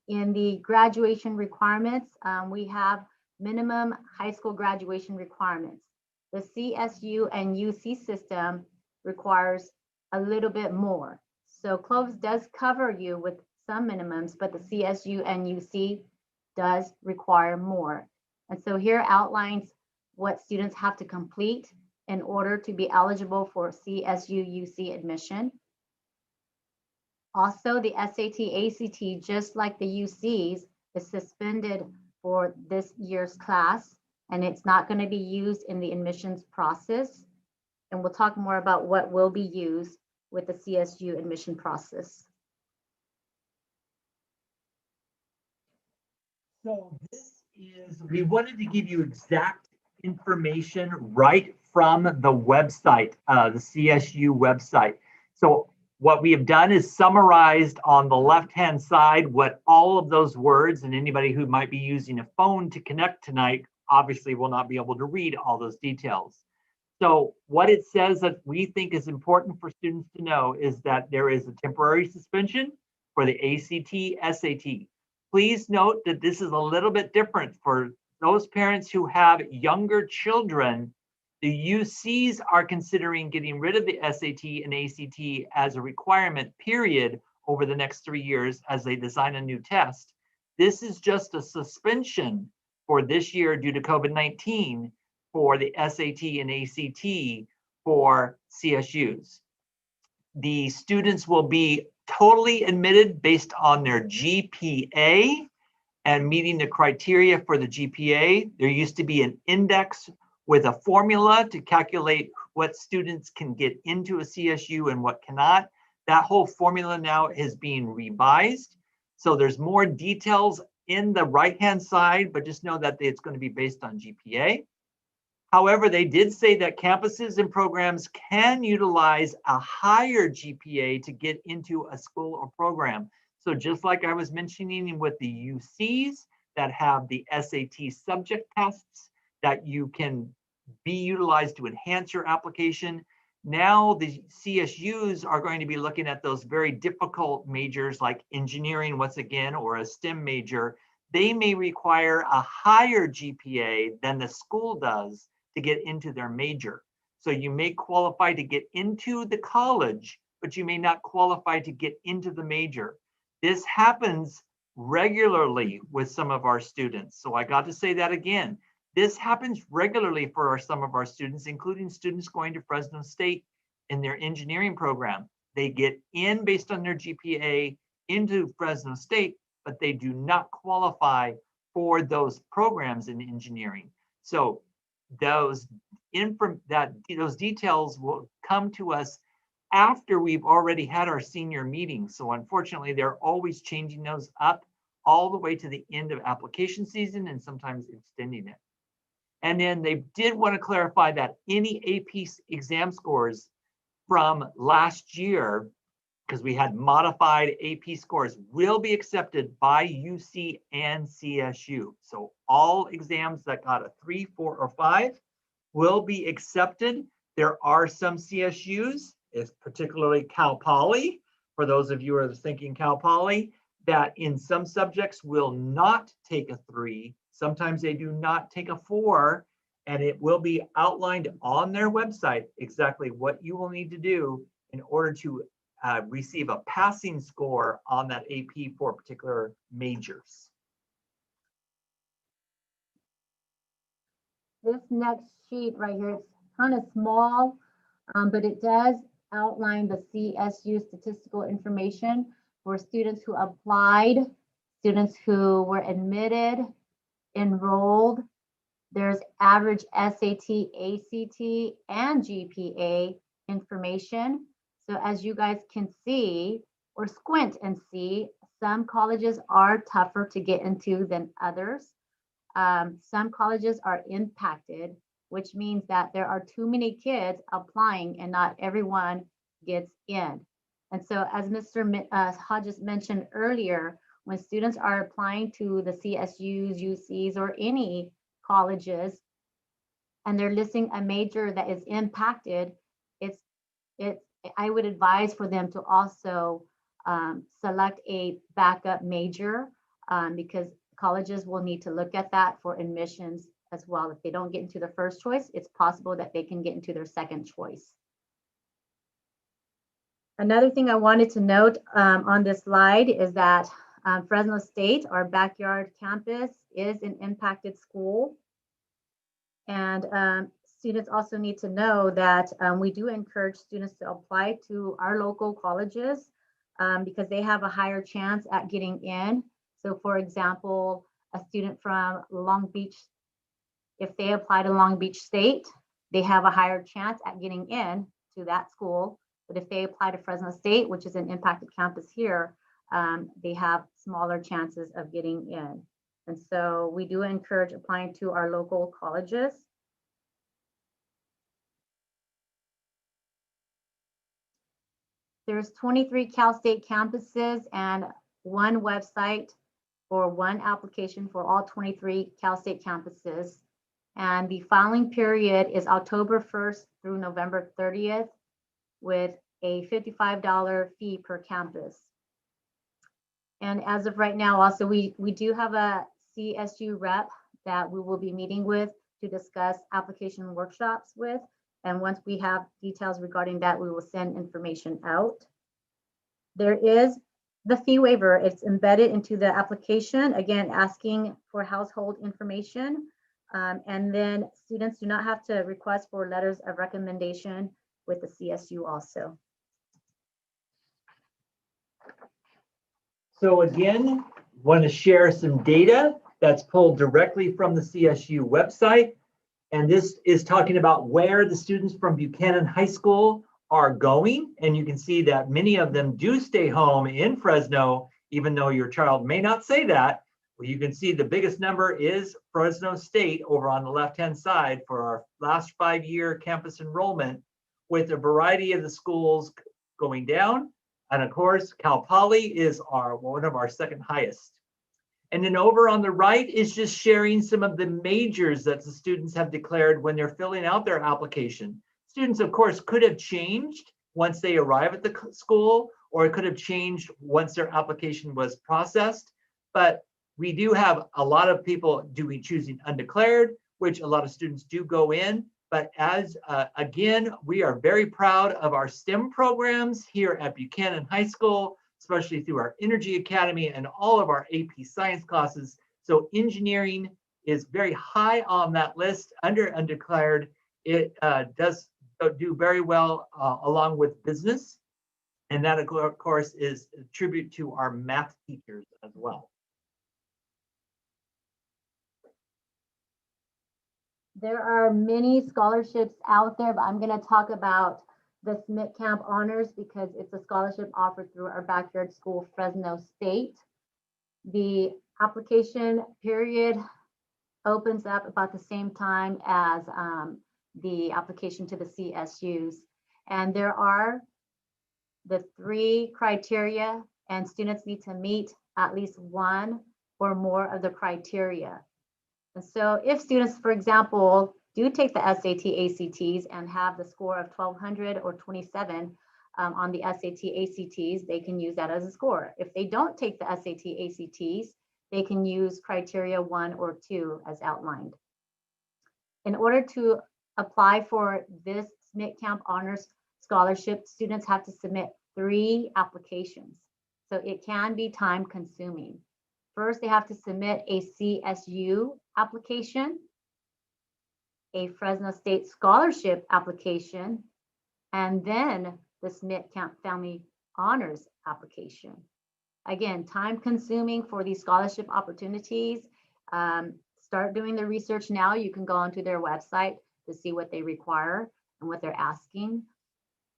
in the graduation requirements. We have minimum high school graduation requirements. The CSU and UC system requires a little bit more. So Clovis does cover you with some minimums, but the CSU and UC does require more. And so here outlines what students have to complete in order to be eligible for CSU UC admission. Also, the SAT, ACT, just like the UCs, is suspended for this year's class, and it's not going to be used in the admissions process. And we'll talk more about what will be used with the CSU admission process. So this is, we wanted to give you exact information right from the website, the CSU website. So what we have done is summarized on the left-hand side what all of those words, and anybody who might be using a phone to connect tonight obviously will not be able to read all those details. So what it says that we think is important for students to know is that there is a temporary suspension for the ACT, SAT. Please note that this is a little bit different for those parents who have younger children. The UCs are considering getting rid of the SAT and ACT as a requirement period over the next 3 years as they design a new test. This is just a suspension for this year due to COVID-19 for the SAT and ACT for CSUs. The students will be totally admitted based on their GPA and meeting the criteria for the GPA. There used to be an index with a formula to calculate what students can get into a CSU and what cannot. That whole formula now is being revised. So there's more details in the right-hand side, but just know that it's going to be based on GPA. However, they did say that campuses and programs can utilize a higher GPA to get into a school or program. So just like I was mentioning with the UCs that have the SAT subject tests that you can be utilized to enhance your application, now the CSUs are going to be looking at those very difficult majors like engineering, once again, or a STEM major. They may require a higher GPA than the school does to get into their major. So you may qualify to get into the college, but you may not qualify to get into the major. This happens regularly with some of our students. So I got to say that again. This happens regularly for some of our students, including students going to Fresno State in their engineering program. They get in based on their GPA into Fresno State, but they do not qualify for those programs in engineering. So those details will come to us after we've already had our senior meeting. So unfortunately, they're always changing those up all the way to the end of application season and sometimes extending it. And then they did want to clarify that any AP exam scores from last year, because we had modified AP scores, will be accepted by UC and CSU. So all exams that got a 3, 4, or 5 will be accepted. There are some CSUs, particularly Cal Poly. For those of you who are thinking Cal Poly, that in some subjects will not take a 3. Sometimes they do not take a 4, and it will be outlined on their website exactly what you will need to do in order to receive a passing score on that AP for particular majors. This next sheet right here, it's kind of small, but it does outline the CSU statistical information for students who applied, students who were admitted, enrolled. There's average SAT, ACT, and GPA information. So as you guys can see, or squint and see, some colleges are tougher to get into than others. Some colleges are impacted, which means that there are too many kids applying and not everyone gets in. And so as Mr. Hodges mentioned earlier, when students are applying to the CSUs, UCs, or any colleges, and they're listing a major that is impacted, I would advise for them to also select a backup major because colleges will need to look at that for admissions as well. If they don't get into their first choice, it's possible that they can get into their second choice. Another thing I wanted to note on this slide is that Fresno State, our backyard campus, is an impacted school. And students also need to know that we do encourage students to apply to our local colleges because they have a higher chance at getting in. So for example, a student from Long Beach, if they apply to Long Beach State, they have a higher chance at getting in to that school. But if they apply to Fresno State, which is an impacted campus here, they have smaller chances of getting in. And so we do encourage applying to our local colleges. There's 23 Cal State campuses and one website for one application for all 23 Cal State campuses. And the filing period is October 1st through November 30th with a $55 fee per campus. And as of right now, also, we do have a CSU rep that we will be meeting with to discuss application workshops with. And once we have details regarding that, we will send information out. There is the fee waiver. It's embedded into the application, again, asking for household information. And then students do not have to request for letters of recommendation with the CSU also. So again, want to share some data that's pulled directly from the CSU website. And this is talking about where the students from Buchanan High School are going. And you can see that many of them do stay home in Fresno, even though your child may not say that. Well, you can see the biggest number is Fresno State over on the left-hand side for our last 5-year campus enrollment, with a variety of the schools going down. And of course, Cal Poly is one of our second highest. And then over on the right is just sharing some of the majors that the students have declared when they're filling out their application. Students, of course, could have changed once they arrive at the school, or it could have changed once their application was processed. But we do have a lot of people choosing undeclared, which a lot of students do go in. But as again, we are very proud of our STEM programs here at Buchanan High School, especially through our Energy Academy and all of our AP Science classes. So engineering is very high on that list under undeclared. It does do very well along with business. And that, of course, is a tribute to our math teachers as well. There are many scholarships out there, but I'm going to talk about the Smith Camp Honors because it's a scholarship offered through our backyard school, Fresno State. The application period opens up about the same time as the application to the CSUs. And there are the 3 criteria, and students need to meet at least one or more of the criteria. And so if students, for example, do take the SAT, ACTs and have the score of 1200 or 27, on the SAT, ACTs, they can use that as a score. If they don't take the SAT, ACTs, they can use criteria 1 or 2 as outlined. In order to apply for this SMIT Camp Honors Scholarship, students have to submit 3 applications. So it can be time consuming. First, they have to submit a CSU application, a Fresno State Scholarship application, and then the SMIT Camp Family Honors application. Again, time consuming for these scholarship opportunities. Start doing the research now. You can go onto their website to see what they require and what they're asking.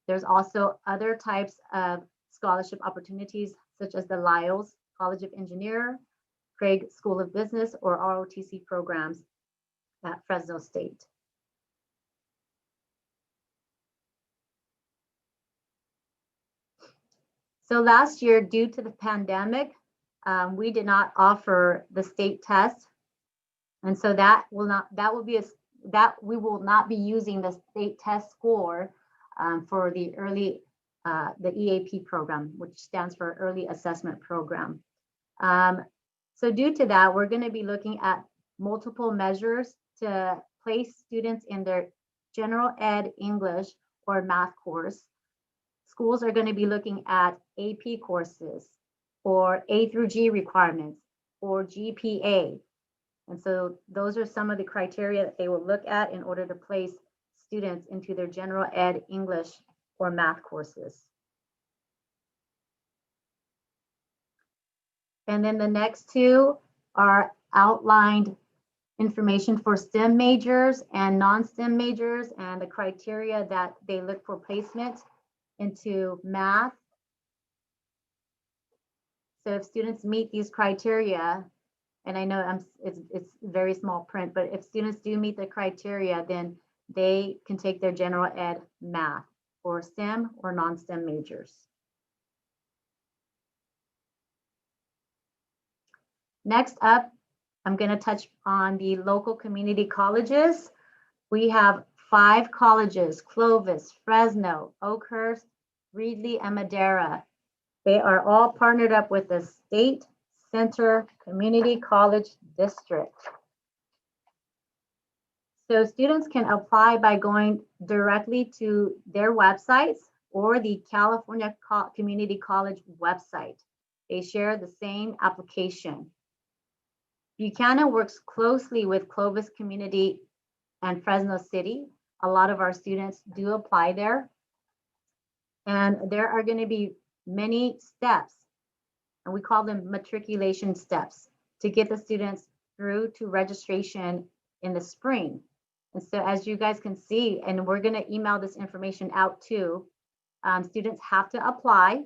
There's also other types of scholarship opportunities, such as the Lyles College of Engineer, Craig School of Business, or ROTC programs at Fresno State. So last year, due to the pandemic, we did not offer the state test. And so we will not be using the state test score for the EAP program, which stands for Early Assessment Program. So due to that, we're going to be looking at multiple measures to place students in their general ed English or math course. Schools are going to be looking at AP courses or A through G requirements or GPA. And so those are some of the criteria that they will look at in order to place students into their general ed English or math courses. And then the next 2 are outlined information for STEM majors and non-STEM majors and the criteria that they look for placement into math. So if students meet these criteria, and I know it's very small print, but if students do meet the criteria, then they can take their general ed math or STEM or non-STEM majors. Next up, I'm going to touch on the local community colleges. We have 5 colleges: Clovis, Fresno, Oakhurst, Reedley, and Madera. They are all partnered up with the State Center Community College District. So students can apply by going directly to their websites or the California Community College website. They share the same application. Buchanan works closely with Clovis Community and Fresno City. A lot of our students do apply there. And there are going to be many steps, and we call them matriculation steps, to get the students through to registration in the spring. And so as you guys can see, and we're going to email this information out too, students have to apply,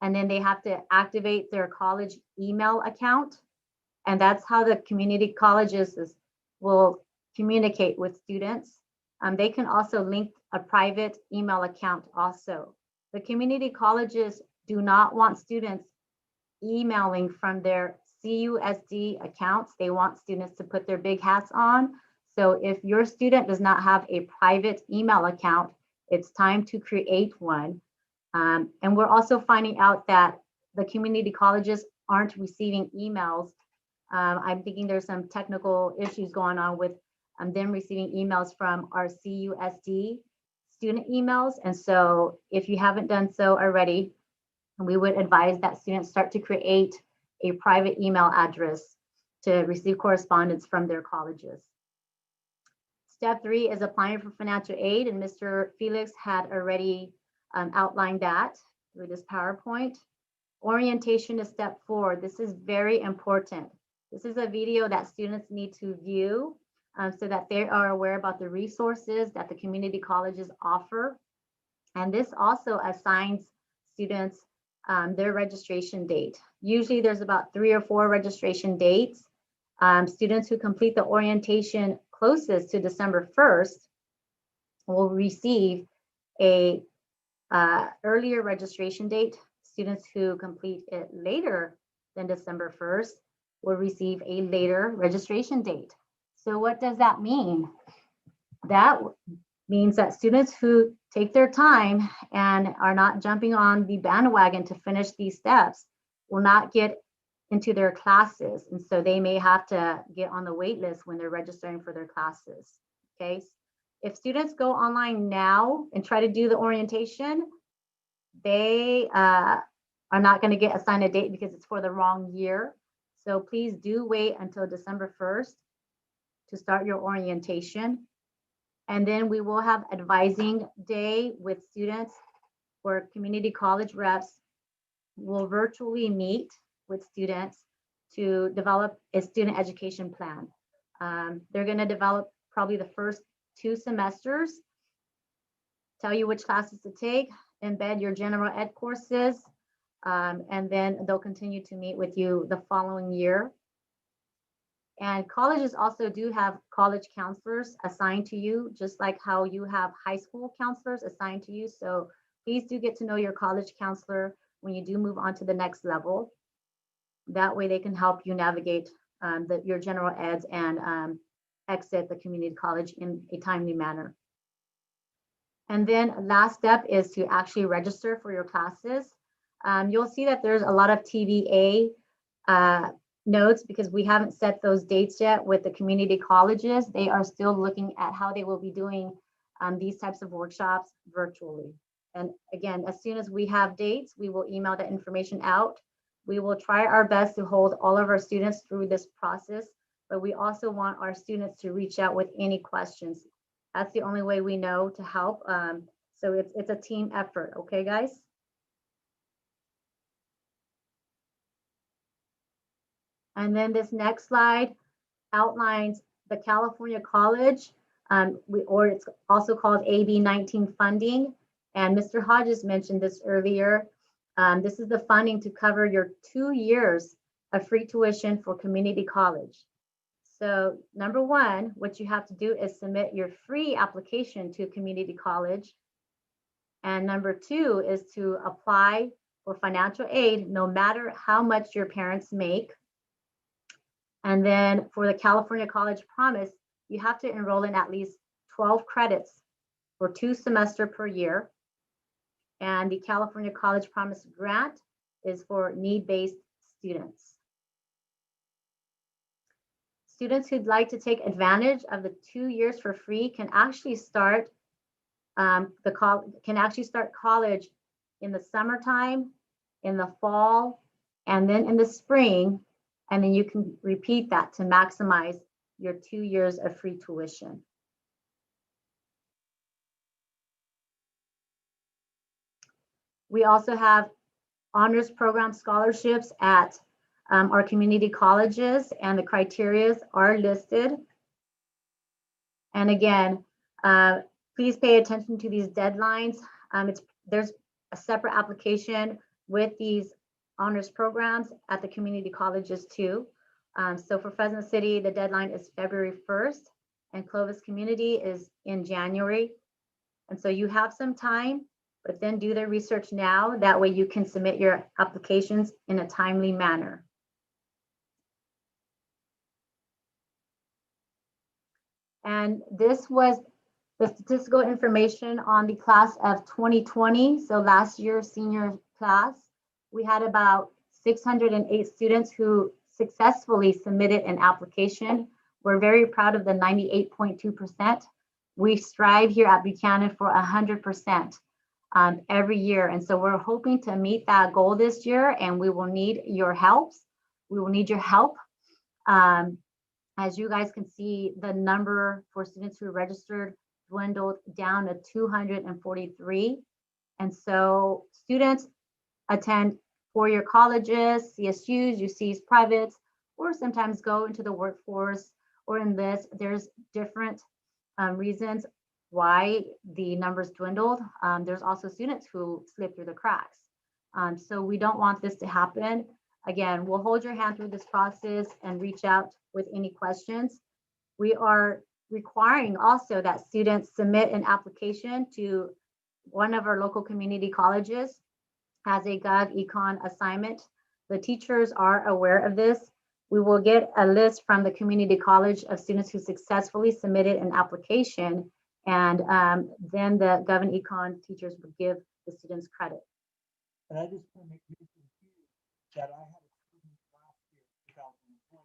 and then they have to activate their college email account. And that's how the community colleges will communicate with students. They can also link a private email account also. The community colleges do not want students emailing from their CUSD accounts. They want students to put their big hats on. So if your student does not have a private email account, it's time to create one. And we're also finding out that the community colleges aren't receiving emails. I'm thinking there's some technical issues going on with them receiving emails from our CUSD student emails. And so if you haven't done so already, we would advise that students start to create a private email address to receive correspondence from their colleges. Step 3 is applying for financial aid, and Mr. Felix had already outlined that through this PowerPoint. Orientation is step 4. This is very important. This is a video that students need to view so that they are aware about the resources that the community colleges offer. And this also assigns students their registration date. Usually there's about 3 or 4 registration dates. Students who complete the orientation closest to December 1st will receive a earlier registration date. Students who complete it later than December 1st will receive a later registration date. So what does that mean? That means that students who take their time and are not jumping on the bandwagon to finish these steps will not get into their classes. And so they may have to get on the wait list when they're registering for their classes. Okay. If students go online now and try to do the orientation, they are not going to get assigned a date because it's for the wrong year. So please do wait until December 1st to start your orientation. And then we will have advising day with students where community college reps will virtually meet with students to develop a student education plan. They're going to develop probably the first 2 semesters, tell you which classes to take, embed your general ed courses, and then they'll continue to meet with you the following year. And colleges also do have college counselors assigned to you, just like how you have high school counselors assigned to you. So please do get to know your college counselor when you do move on to the next level. That way they can help you navigate your general eds and exit the community college in a timely manner. And then last step is to actually register for your classes. You'll see that there's a lot of TVA notes because we haven't set those dates yet with the community colleges. They are still looking at how they will be doing these types of workshops virtually. And again, as soon as we have dates, we will email that information out. We will try our best to hold all of our students through this process, but we also want our students to reach out with any questions. That's the only way we know to help. So it's a team effort, okay, guys? And then this next slide outlines the California College, or it's also called AB 19 funding. And Mr. Hodges mentioned this earlier. This is the funding to cover your 2 years of free tuition for community college. So number one, what you have to do is submit your free application to community college. And number two is to apply for financial aid, no matter how much your parents make. And then for the California College Promise, you have to enroll in at least 12 credits for 2 semesters per year. And the California College Promise grant is for need-based students. Students who'd like to take advantage of the 2 years for free can actually start college in the summertime, in the fall, and then in the spring. And then you can repeat that to maximize your 2 years of free tuition. We also have honors program scholarships at our community colleges, and the criteria are listed. And again, please pay attention to these deadlines. There's a separate application with these honors programs at the community colleges too. So for Fresno City, the deadline is February 1st, and Clovis Community is in January. And so you have some time, but then do the research now. That way you can submit your applications in a timely manner. And this was the statistical information on the class of 2020. So last year's senior class, we had about 608 students who successfully submitted an application. We're very proud of the 98.2%. We strive here at Buchanan for 100% every year. And so we're hoping to meet that goal this year, and we will need your help. We will need your help. As you guys can see, the number for students who registered dwindled down to 243. And so students attend four-year colleges, CSUs, UCs, privates, or sometimes go into the workforce or enlist. There's different reasons why the numbers dwindled. There's also students who slip through the cracks. So we don't want this to happen. Again, we'll hold your hand through this process and reach out with any questions. We are requiring also that students submit an application to one of our local community colleges as a GovEcon assignment. The teachers are aware of this. We will get a list from the community college of students who successfully submitted an application, And then the Gov and Econ teachers would give the students credit. And I just want to make mention too that I had a student last year, 2020,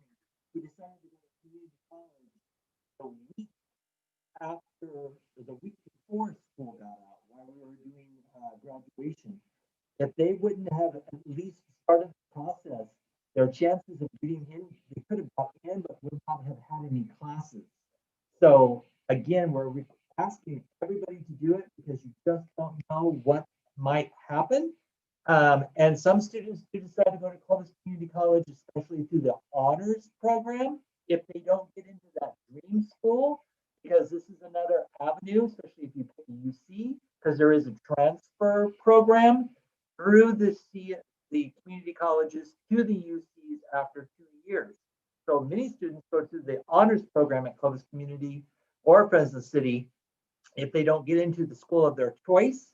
who decided to go to community college the week after, or the week before school got out, while we were doing graduation. If they wouldn't have at least started the process, their chances of getting in, they could have got in, but would not have had any classes. So again, we're asking everybody to do it because you just don't know what might happen. And some students do decide to go to Clovis Community College, especially through the honors program, if they don't get into that dream school, because this is another avenue, especially if you pick UC, because there is a transfer program through the community colleges to the UCs after 2 years. So many students go through the honors program at Clovis Community or Fresno City if they don't get into the school of their choice,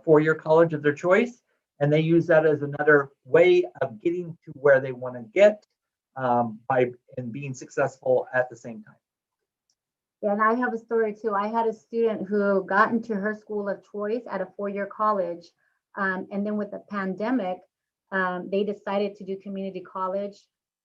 four-year college of their choice, and they use that as another way of getting to where they want to get and being successful at the same time. Yeah, and I have a story too. I had a student who got into her school of choice at a four-year college. And then with the pandemic, they decided to do community college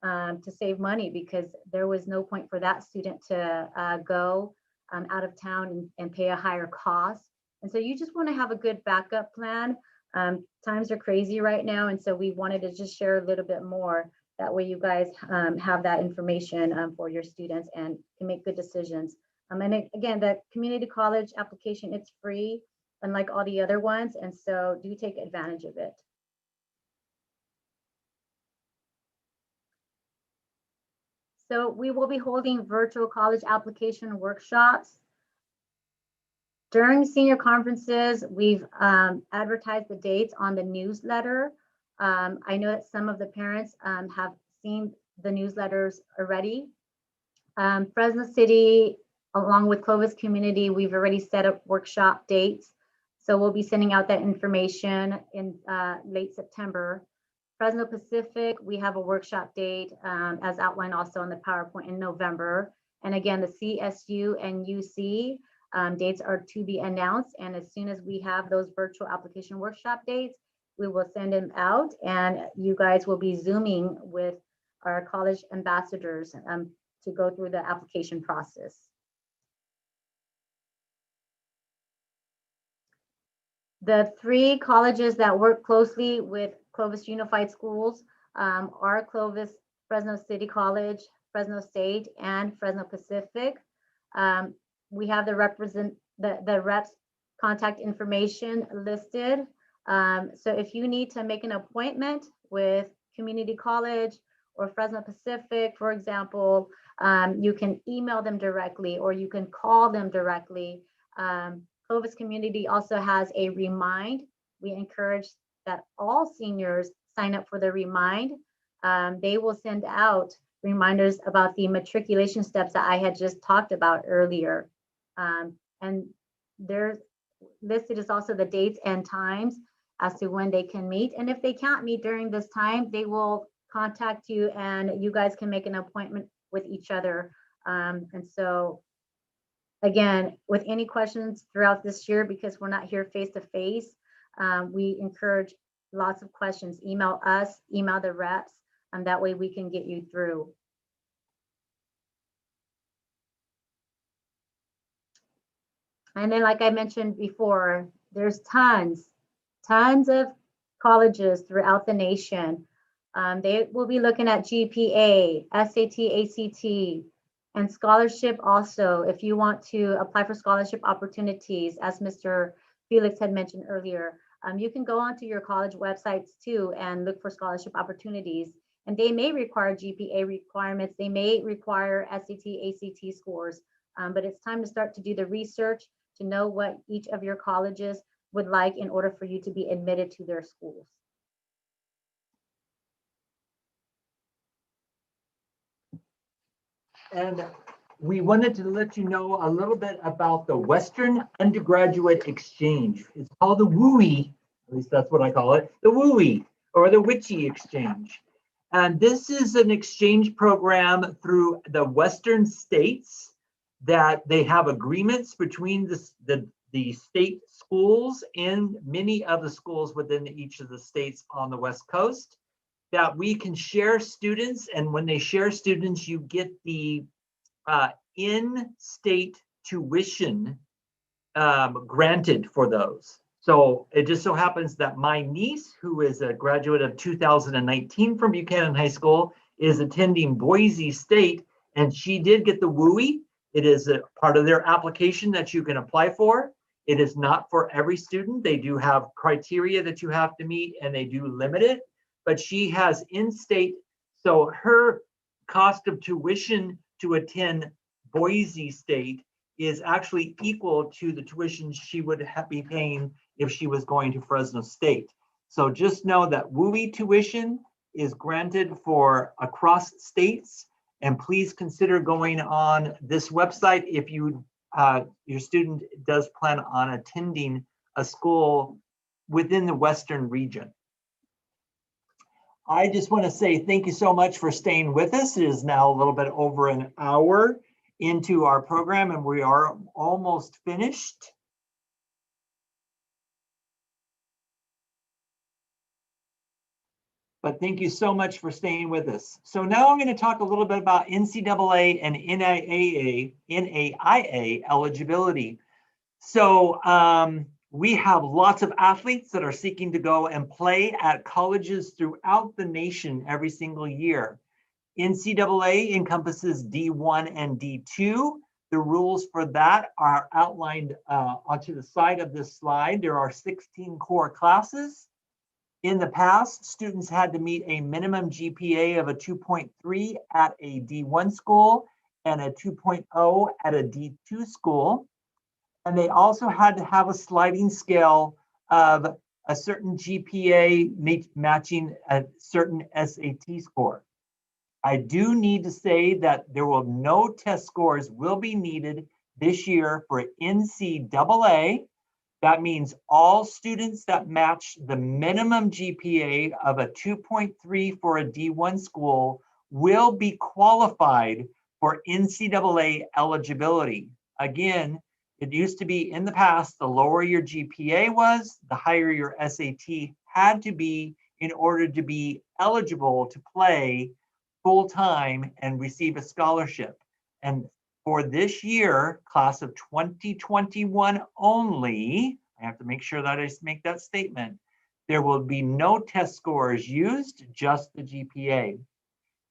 to save money because there was no point for that student to go out of town and pay a higher cost. And so you just want to have a good backup plan. Times are crazy right now. And so we wanted to just share a little bit more. That way you guys have that information for your students and can make good decisions. And again, the community college application, it's free, unlike all the other ones. And so do take advantage of it. So we will be holding virtual college application workshops. During senior conferences, we've advertised the dates on the newsletter. I know that some of the parents have seen the newsletters already. Fresno City, along with Clovis Community, we've already set up workshop dates. So we'll be sending out that information in late September. Fresno Pacific, we have a workshop date as outlined also on the PowerPoint in November. And again, the CSU and UC dates are to be announced. And as soon as we have those virtual application workshop dates, we will send them out and you guys will be Zooming with our college ambassadors to go through the application process. The three colleges that work closely with Clovis Unified Schools are Clovis, Fresno City College, Fresno State, and Fresno Pacific. We have the reps contact information listed. So if you need to make an appointment with Community College or Fresno Pacific, for example, you can email them directly or you can call them directly. Clovis Community also has a Remind. We encourage that all seniors sign up for the Remind. They will send out reminders about the matriculation steps that I had just talked about earlier. And there's listed is also the dates and times as to when they can meet. And if they can't meet during this time, they will contact you and you guys can make an appointment with each other. And so again, with any questions throughout this year, because we're not here face to face, we encourage lots of questions. Email us, email the reps, and that way we can get you through. And then, like I mentioned before, there's tons of colleges throughout the nation. They will be looking at GPA, SAT, ACT, and scholarship also. If you want to apply for scholarship opportunities, as Mr. Felix had mentioned earlier, you can go onto your college websites too and look for scholarship opportunities. And they may require GPA requirements. They may require SAT, ACT scores, but it's time to start to do the research to know what each of your colleges would like in order for you to be admitted to their schools. And we wanted to let you know a little bit about the Western Undergraduate Exchange. It's called the WUI, at least that's what I call it, the WUI or the WICHE Exchange. And this is an exchange program through the Western states. that they have agreements between the state schools and many of the schools within each of the states on the West Coast, that we can share students. And when they share students, you get the in-state tuition granted for those. So it just so happens that my niece, who is a graduate of 2019 from Buchanan High School, is attending Boise State, and she did get the WUI. It is a part of their application that you can apply for. It is not for every student. They do have criteria that you have to meet, and they do limit it, but she has in-state, so her cost of tuition to attend Boise State is actually equal to the tuition she would be paying if she was going to Fresno State. So just know that WUI tuition is granted for across states, and please consider going on this website if you your student does plan on attending a school within the Western region. I just want to say thank you so much for staying with us. It is now a little bit over an hour into our program, and we are almost finished. But thank you so much for staying with us. So now I'm going to talk a little bit about NCAA and NAIA eligibility. So we have lots of athletes that are seeking to go and play at colleges throughout the nation every single year. NCAA encompasses D1 and D2. The rules for that are outlined onto the side of this slide. There are 16 core classes. In the past, students had to meet a minimum GPA of a 2.3 at a D1 school and a 2.0 at a D2 school. And they also had to have a sliding scale of a certain GPA matching a certain SAT score. I do need to say that no test scores will be needed this year for NCAA. That means all students that match the minimum GPA of a 2.3 for a D1 school will be qualified for NCAA eligibility. Again, it used to be in the past, the lower your GPA was, the higher your SAT had to be in order to be eligible to play full-time and receive a scholarship. And for this year, class of 2021 only, I have to make sure that I make that statement, there will be no test scores used, just the GPA.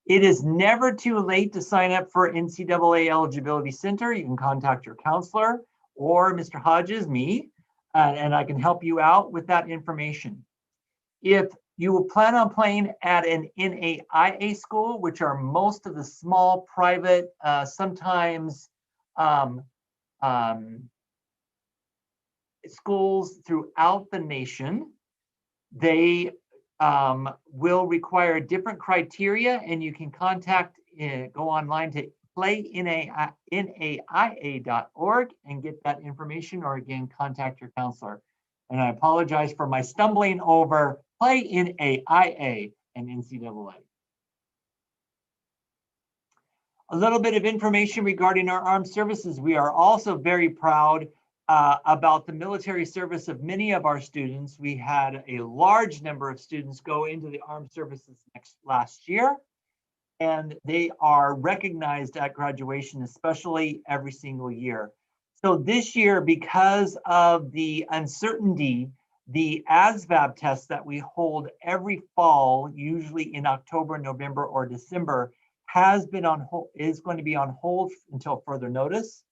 It is never too late to sign up for NCAA Eligibility Center. You can contact your counselor or Mr. Hodges, me, and I can help you out with that information. If you will plan on playing at an NAIA school, which are most of the small private, sometimes schools throughout the nation, they will require different criteria, and you can go online to playnaia.org and get that information, or again, contact your counselor. And I apologize for my stumbling over PlayNAIA and NCAA. A little bit of information regarding our armed services. We are also very proud about the military service of many of our students. We had a large number of students go into the armed services last year, and they are recognized at graduation, especially every single year. So this year, because of the uncertainty, the ASVAB test that we hold every fall, usually in October, November, or December, is going to be on hold until further notice.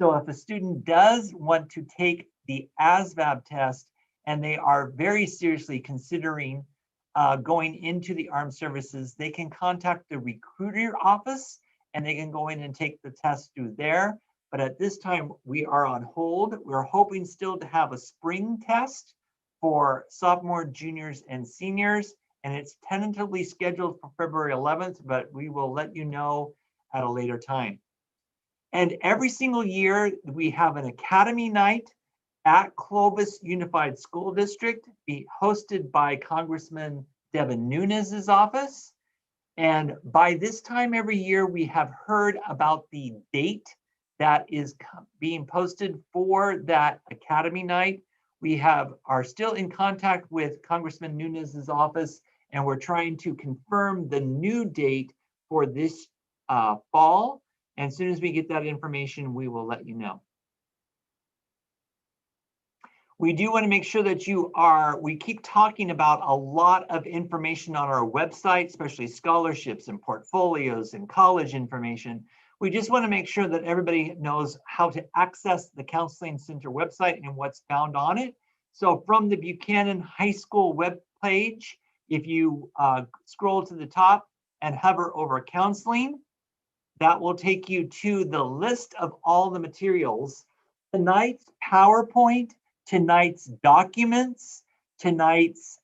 So if a student does want to take the ASVAB test and they are very seriously considering going into the armed services, they can contact the recruiter office and they can go in and take the test through there. But at this time, we are on hold. We're hoping still to have a spring test for sophomores, juniors, and seniors, and it's tentatively scheduled for February 11th, but we will let you know at a later time. And every single year, we have an Academy Night at Clovis Unified School District, hosted by Congressman Devin Nunes's office. And by this time every year, we have heard about the date that is being posted for that Academy Night. We are still in contact with Congressman Nunes's office, and we're trying to confirm the new date for this fall. And as soon as we get that information, we will let you know. We do want to make sure that we keep talking about a lot of information on our website, especially scholarships and portfolios and college information. We just want to make sure that everybody knows how to access the Counseling Center website and what's found on it. So from the Buchanan High School web page, if you scroll to the top and hover over counseling, that will take you to the list of all the materials. Tonight's PowerPoint, tonight's documents, tonight's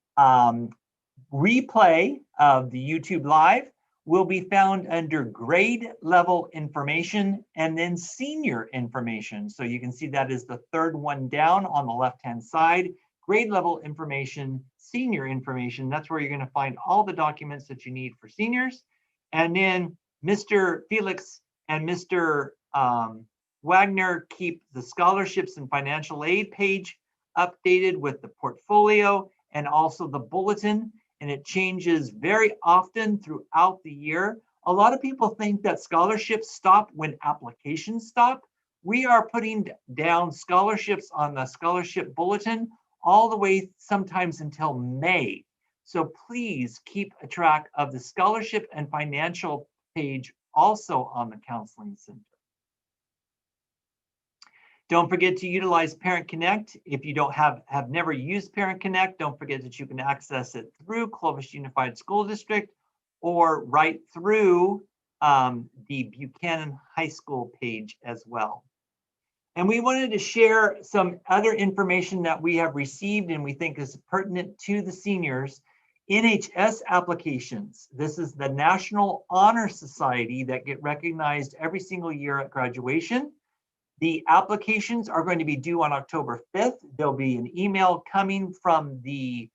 replay of the YouTube Live will be found under grade level information and then senior information. So you can see that is the third one down on the left-hand side. Grade level information, senior information, that's where you're going to find all the documents that you need for seniors. And then Mr. Felix and Mr. Wagner keep the scholarships and financial aid page updated with the portfolio and also the bulletin, and it changes very often throughout the year. A lot of people think that scholarships stop when applications stop. We are putting down scholarships on the scholarship bulletin all the way sometimes until May. So please keep a track of the scholarship and financial page also on the Counseling Center. Don't forget to utilize Parent Connect. If you don't have never used Parent Connect, don't forget that you can access it through Clovis Unified School District or right through the Buchanan High School page as well. And we wanted to share some other information that we have received and we think is pertinent to the seniors. NHS applications. This is the National Honor Society that get recognized every single year at graduation. The applications are going to be due on October 5th. There'll be an email coming from the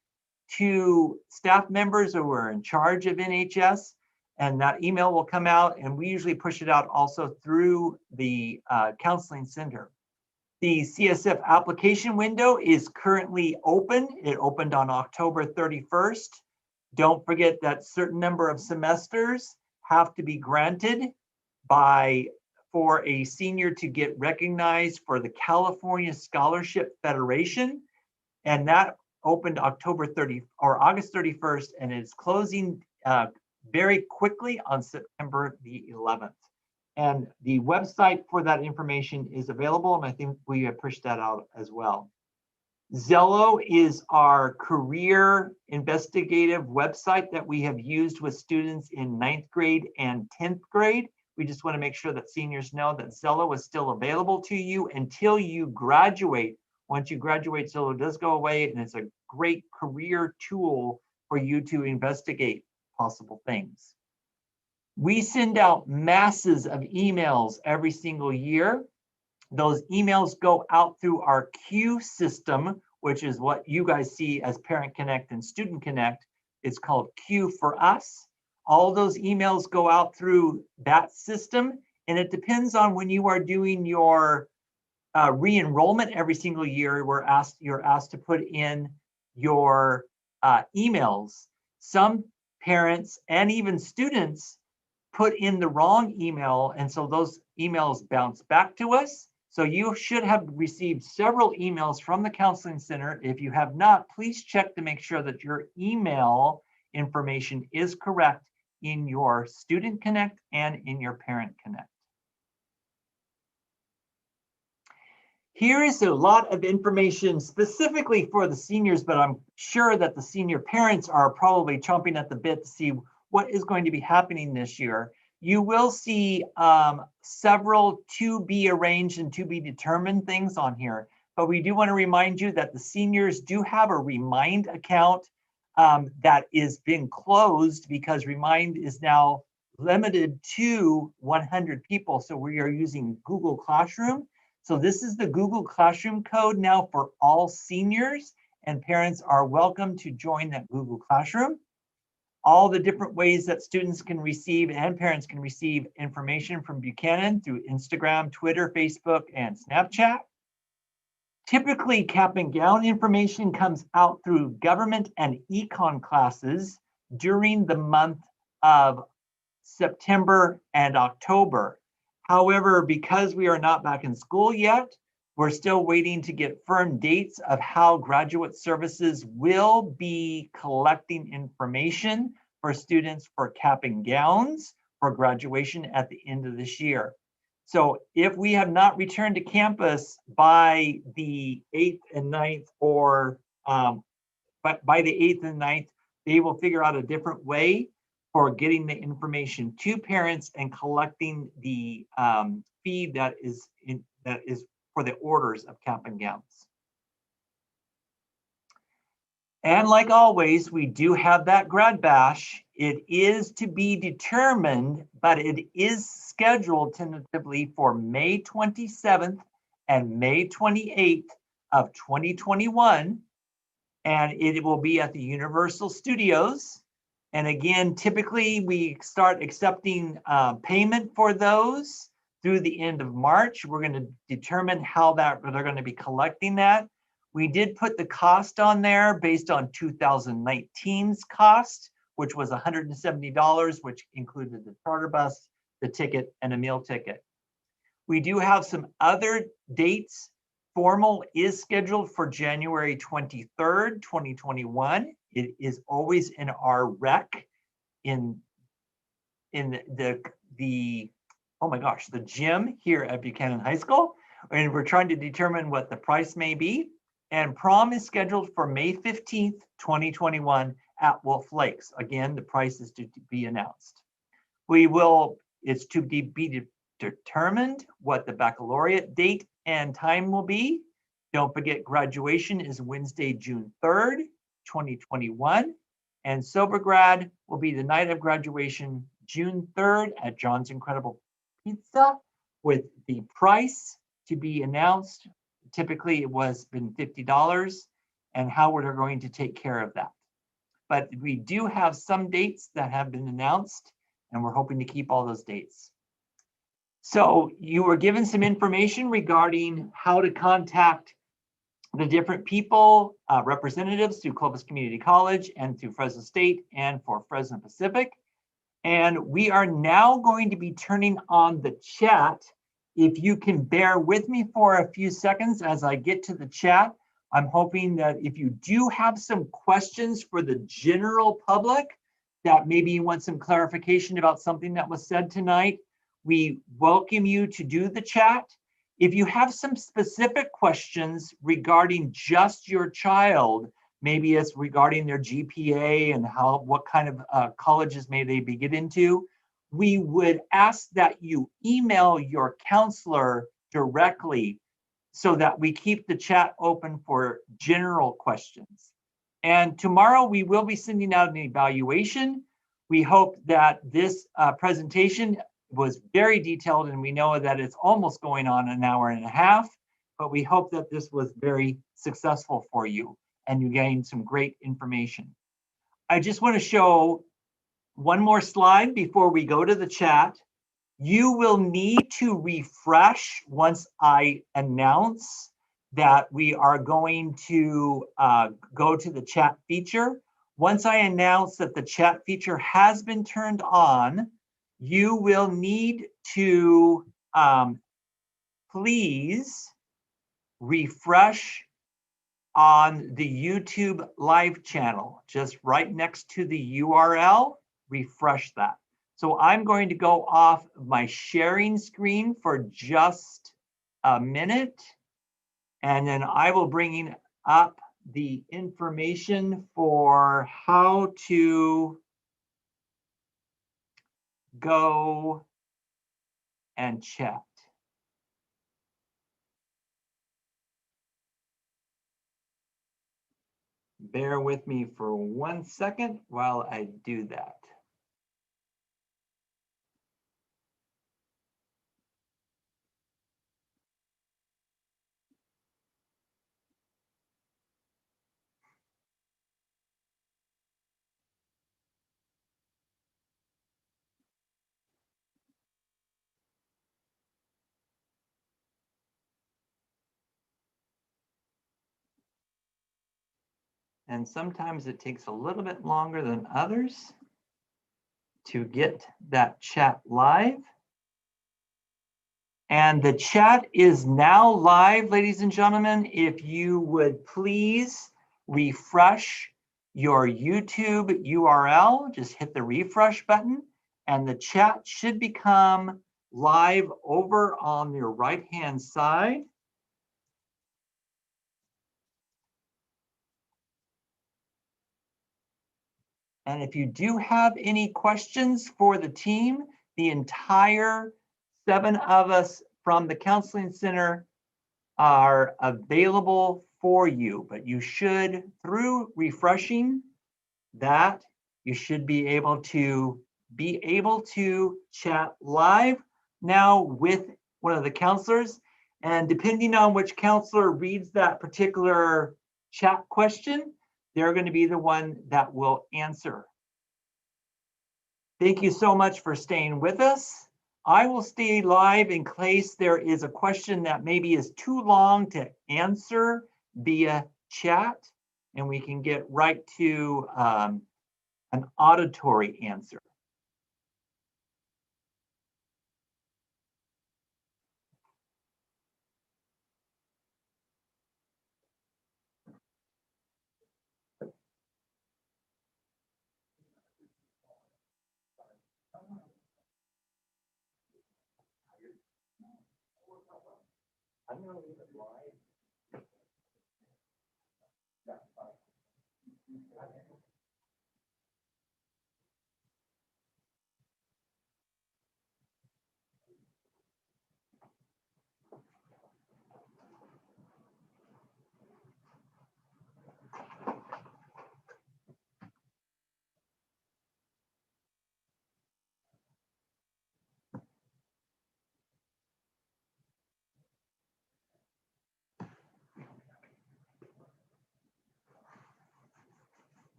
2 staff members who are in charge of NHS, and that email will come out, and we usually push it out also through the Counseling Center. The CSF application window is currently open. It opened on October 31st. Don't forget that certain number of semesters have to be granted for a senior to get recognized for the California Scholarship Federation. And that opened August 31st, and it's closing very quickly on September the 11th. And the website for that information is available, and I think we have pushed that out as well. Zello is our career investigative website that we have used with students in 9th grade and 10th grade. We just want to make sure that seniors know that Zello is still available to you until you graduate. Once you graduate, Zello does go away, and it's a great career tool for you to investigate possible things. We send out masses of emails every single year. Those emails go out through our queue system, which is what you guys see as Parent Connect and Student Connect. It's called Queue for Us. All those emails go out through that system, and it depends on when you are doing your re-enrollment every single year. You're asked to put in your emails. Some parents and even students put in the wrong email, and so those emails bounce back to us. So you should have received several emails from the Counseling Center. If you have not, please check to make sure that your email information is correct in your Student Connect and in your Parent Connect. Here is a lot of information specifically for the seniors, but I'm sure that the senior parents are probably chomping at the bit to see what is going to be happening this year. You will see several to be arranged and to be determined things on here, but we do want to remind you that the seniors do have a Remind account that is being closed because Remind is now limited to 100 people. So we are using Google Classroom. So this is the Google Classroom code now for all seniors, and parents are welcome to join that Google Classroom. all the different ways that students can receive and parents can receive information from Buchanan through Instagram, Twitter, Facebook, and Snapchat. Typically, cap and gown information comes out through government and econ classes during the month of September and October. However, because we are not back in school yet, we're still waiting to get firm dates of how graduate services will be collecting information for students for cap and gowns for graduation at the end of this year. So if we have not returned to campus by the 8th and 9th, or by the 8th and 9th, they will figure out a different way for getting the information to parents and collecting the fee that is for the orders of cap and gowns. And like always, we do have that grad bash. It is to be determined, but it is scheduled tentatively for May 27th and May 28th of 2021. And it will be at the Universal Studios. And again, typically we start accepting payment for those through the end of March. We're going to determine how they're going to be collecting that. We did put the cost on there based on 2019's cost, which was $170, which included the charter bus, the ticket, and a meal ticket. We do have some other dates. Formal is scheduled for January 23rd, 2021. It is always in our rec in the oh my gosh, the gym here at Buchanan High School. And we're trying to determine what the price may be. And prom is scheduled for May 15th, 2021 at Wolf Lakes. Again, the price is to be announced. It's to be determined what the baccalaureate date and time will be. Don't forget, graduation is Wednesday, June 3rd, 2021. And Sober Grad will be the night of graduation, June 3rd at John's Incredible Pizza, with the price to be announced. Typically, it was been $50, and how we're going to take care of that. But we do have some dates that have been announced, and we're hoping to keep all those dates. So you were given some information regarding how to contact the different people, representatives through Clovis Community College and through Fresno State and for Fresno Pacific. And we are now going to be turning on the chat. If you can bear with me for a few seconds as I get to the chat, I'm hoping that if you do have some questions for the general public, that maybe you want some clarification about something that was said tonight, we welcome you to do the chat. If you have some specific questions regarding just your child, maybe it's regarding their GPA and what kind of colleges may they be get into, we would ask that you email your counselor directly so that we keep the chat open for general questions. And tomorrow we will be sending out an evaluation. We hope that this presentation was very detailed, and we know that it's almost going on an hour and a half, but we hope that this was very successful for you and you gained some great information. I just want to show one more slide before we go to the chat. You will need to refresh once I announce that we are going to go to the chat feature. Once I announce that the chat feature has been turned on, you will need to please refresh on the YouTube live channel, just right next to the URL, refresh that. So I'm going to go off my sharing screen for just a minute, and then I will bring up the information for how to go and chat. Bear with me for 1 second while I do that. And sometimes it takes a little bit longer than others to get that chat live. And the chat is now live, ladies and gentlemen. If you would please refresh your YouTube URL, just hit the refresh button, and the chat should become live over on your right-hand side. And if you do have any questions for the team, the entire 7 of us from the Counseling Center are available for you, but you should, through refreshing that, you should be able to chat live now with one of the counselors. And depending on which counselor reads that particular chat question, they're going to be the one that will answer. Thank you so much for staying with us. I will stay live in case there is a question that maybe is too long to answer via chat, and we can get right to an auditory answer. I'm going to leave it live.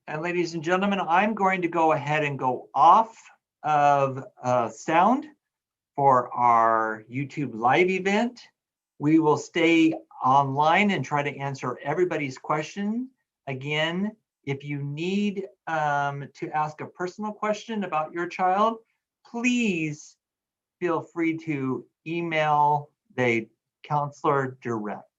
And ladies and gentlemen, I'm going to go ahead and go off of sound for our YouTube live event. We will stay online and try to answer everybody's question. Again, if you need to ask a personal question about your child, please feel free to email the counselor direct.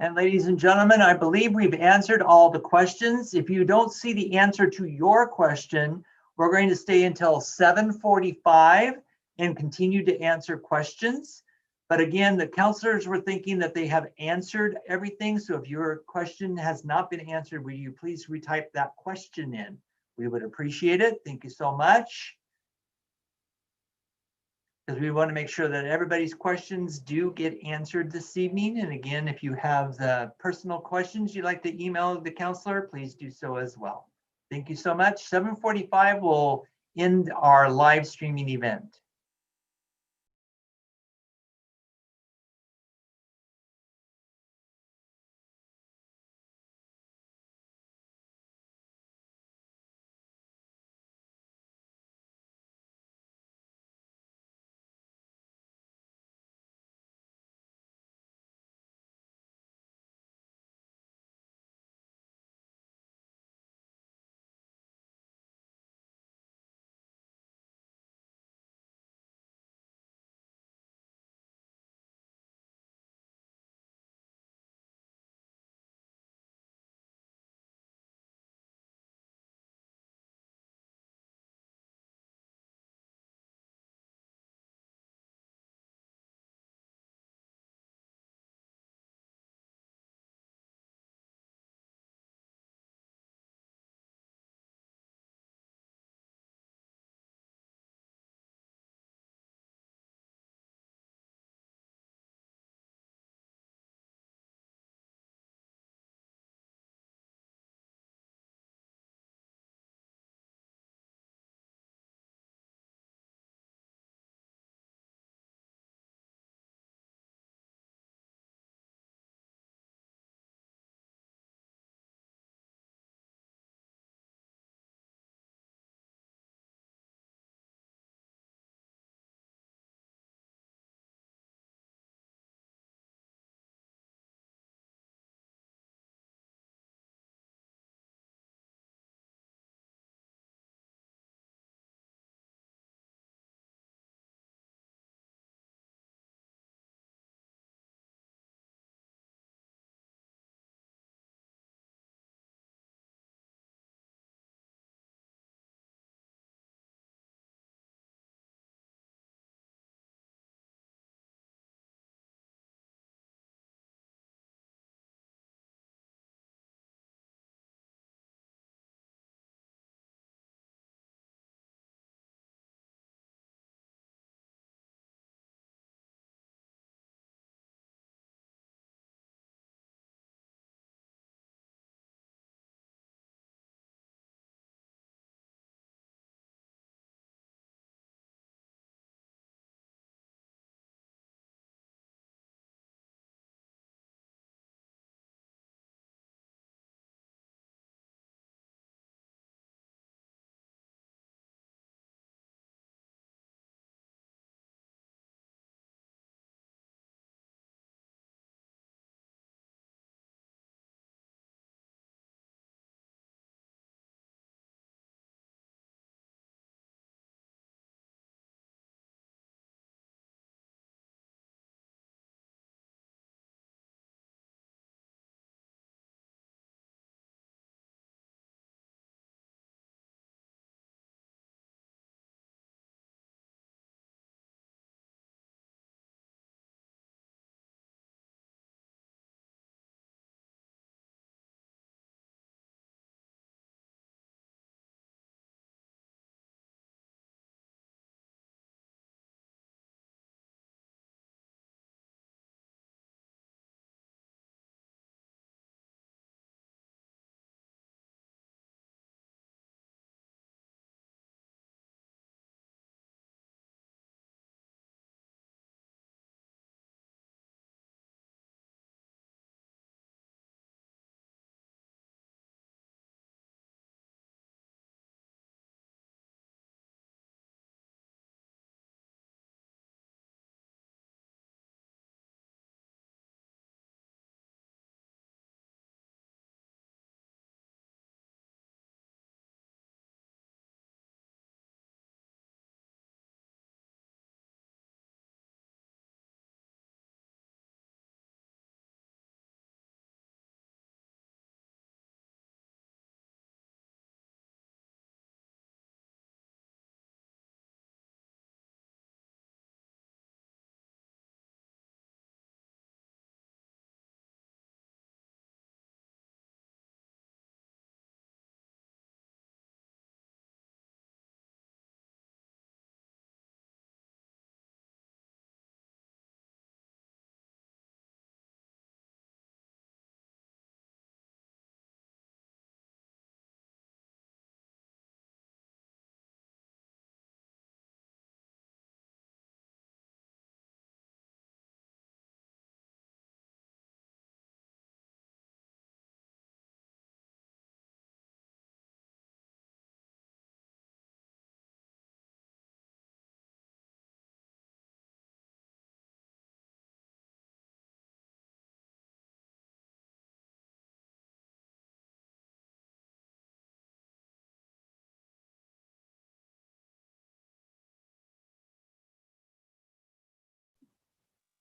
And ladies and gentlemen, I believe we've answered all the questions. If you don't see the answer to your question, we're going to stay until 7:45 and continue to answer questions. But again, the counselors were thinking that they have answered everything. So if your question has not been answered, will you please retype that question in? We would appreciate it. Thank you so much. Because we want to make sure that everybody's questions do get answered this evening. And again, if you have the personal questions you'd like to email the counselor, please do so as well. Thank you so much. 7:45 will end our live streaming event.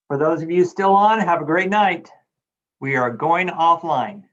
For those of you still on, have a great night. We are going offline.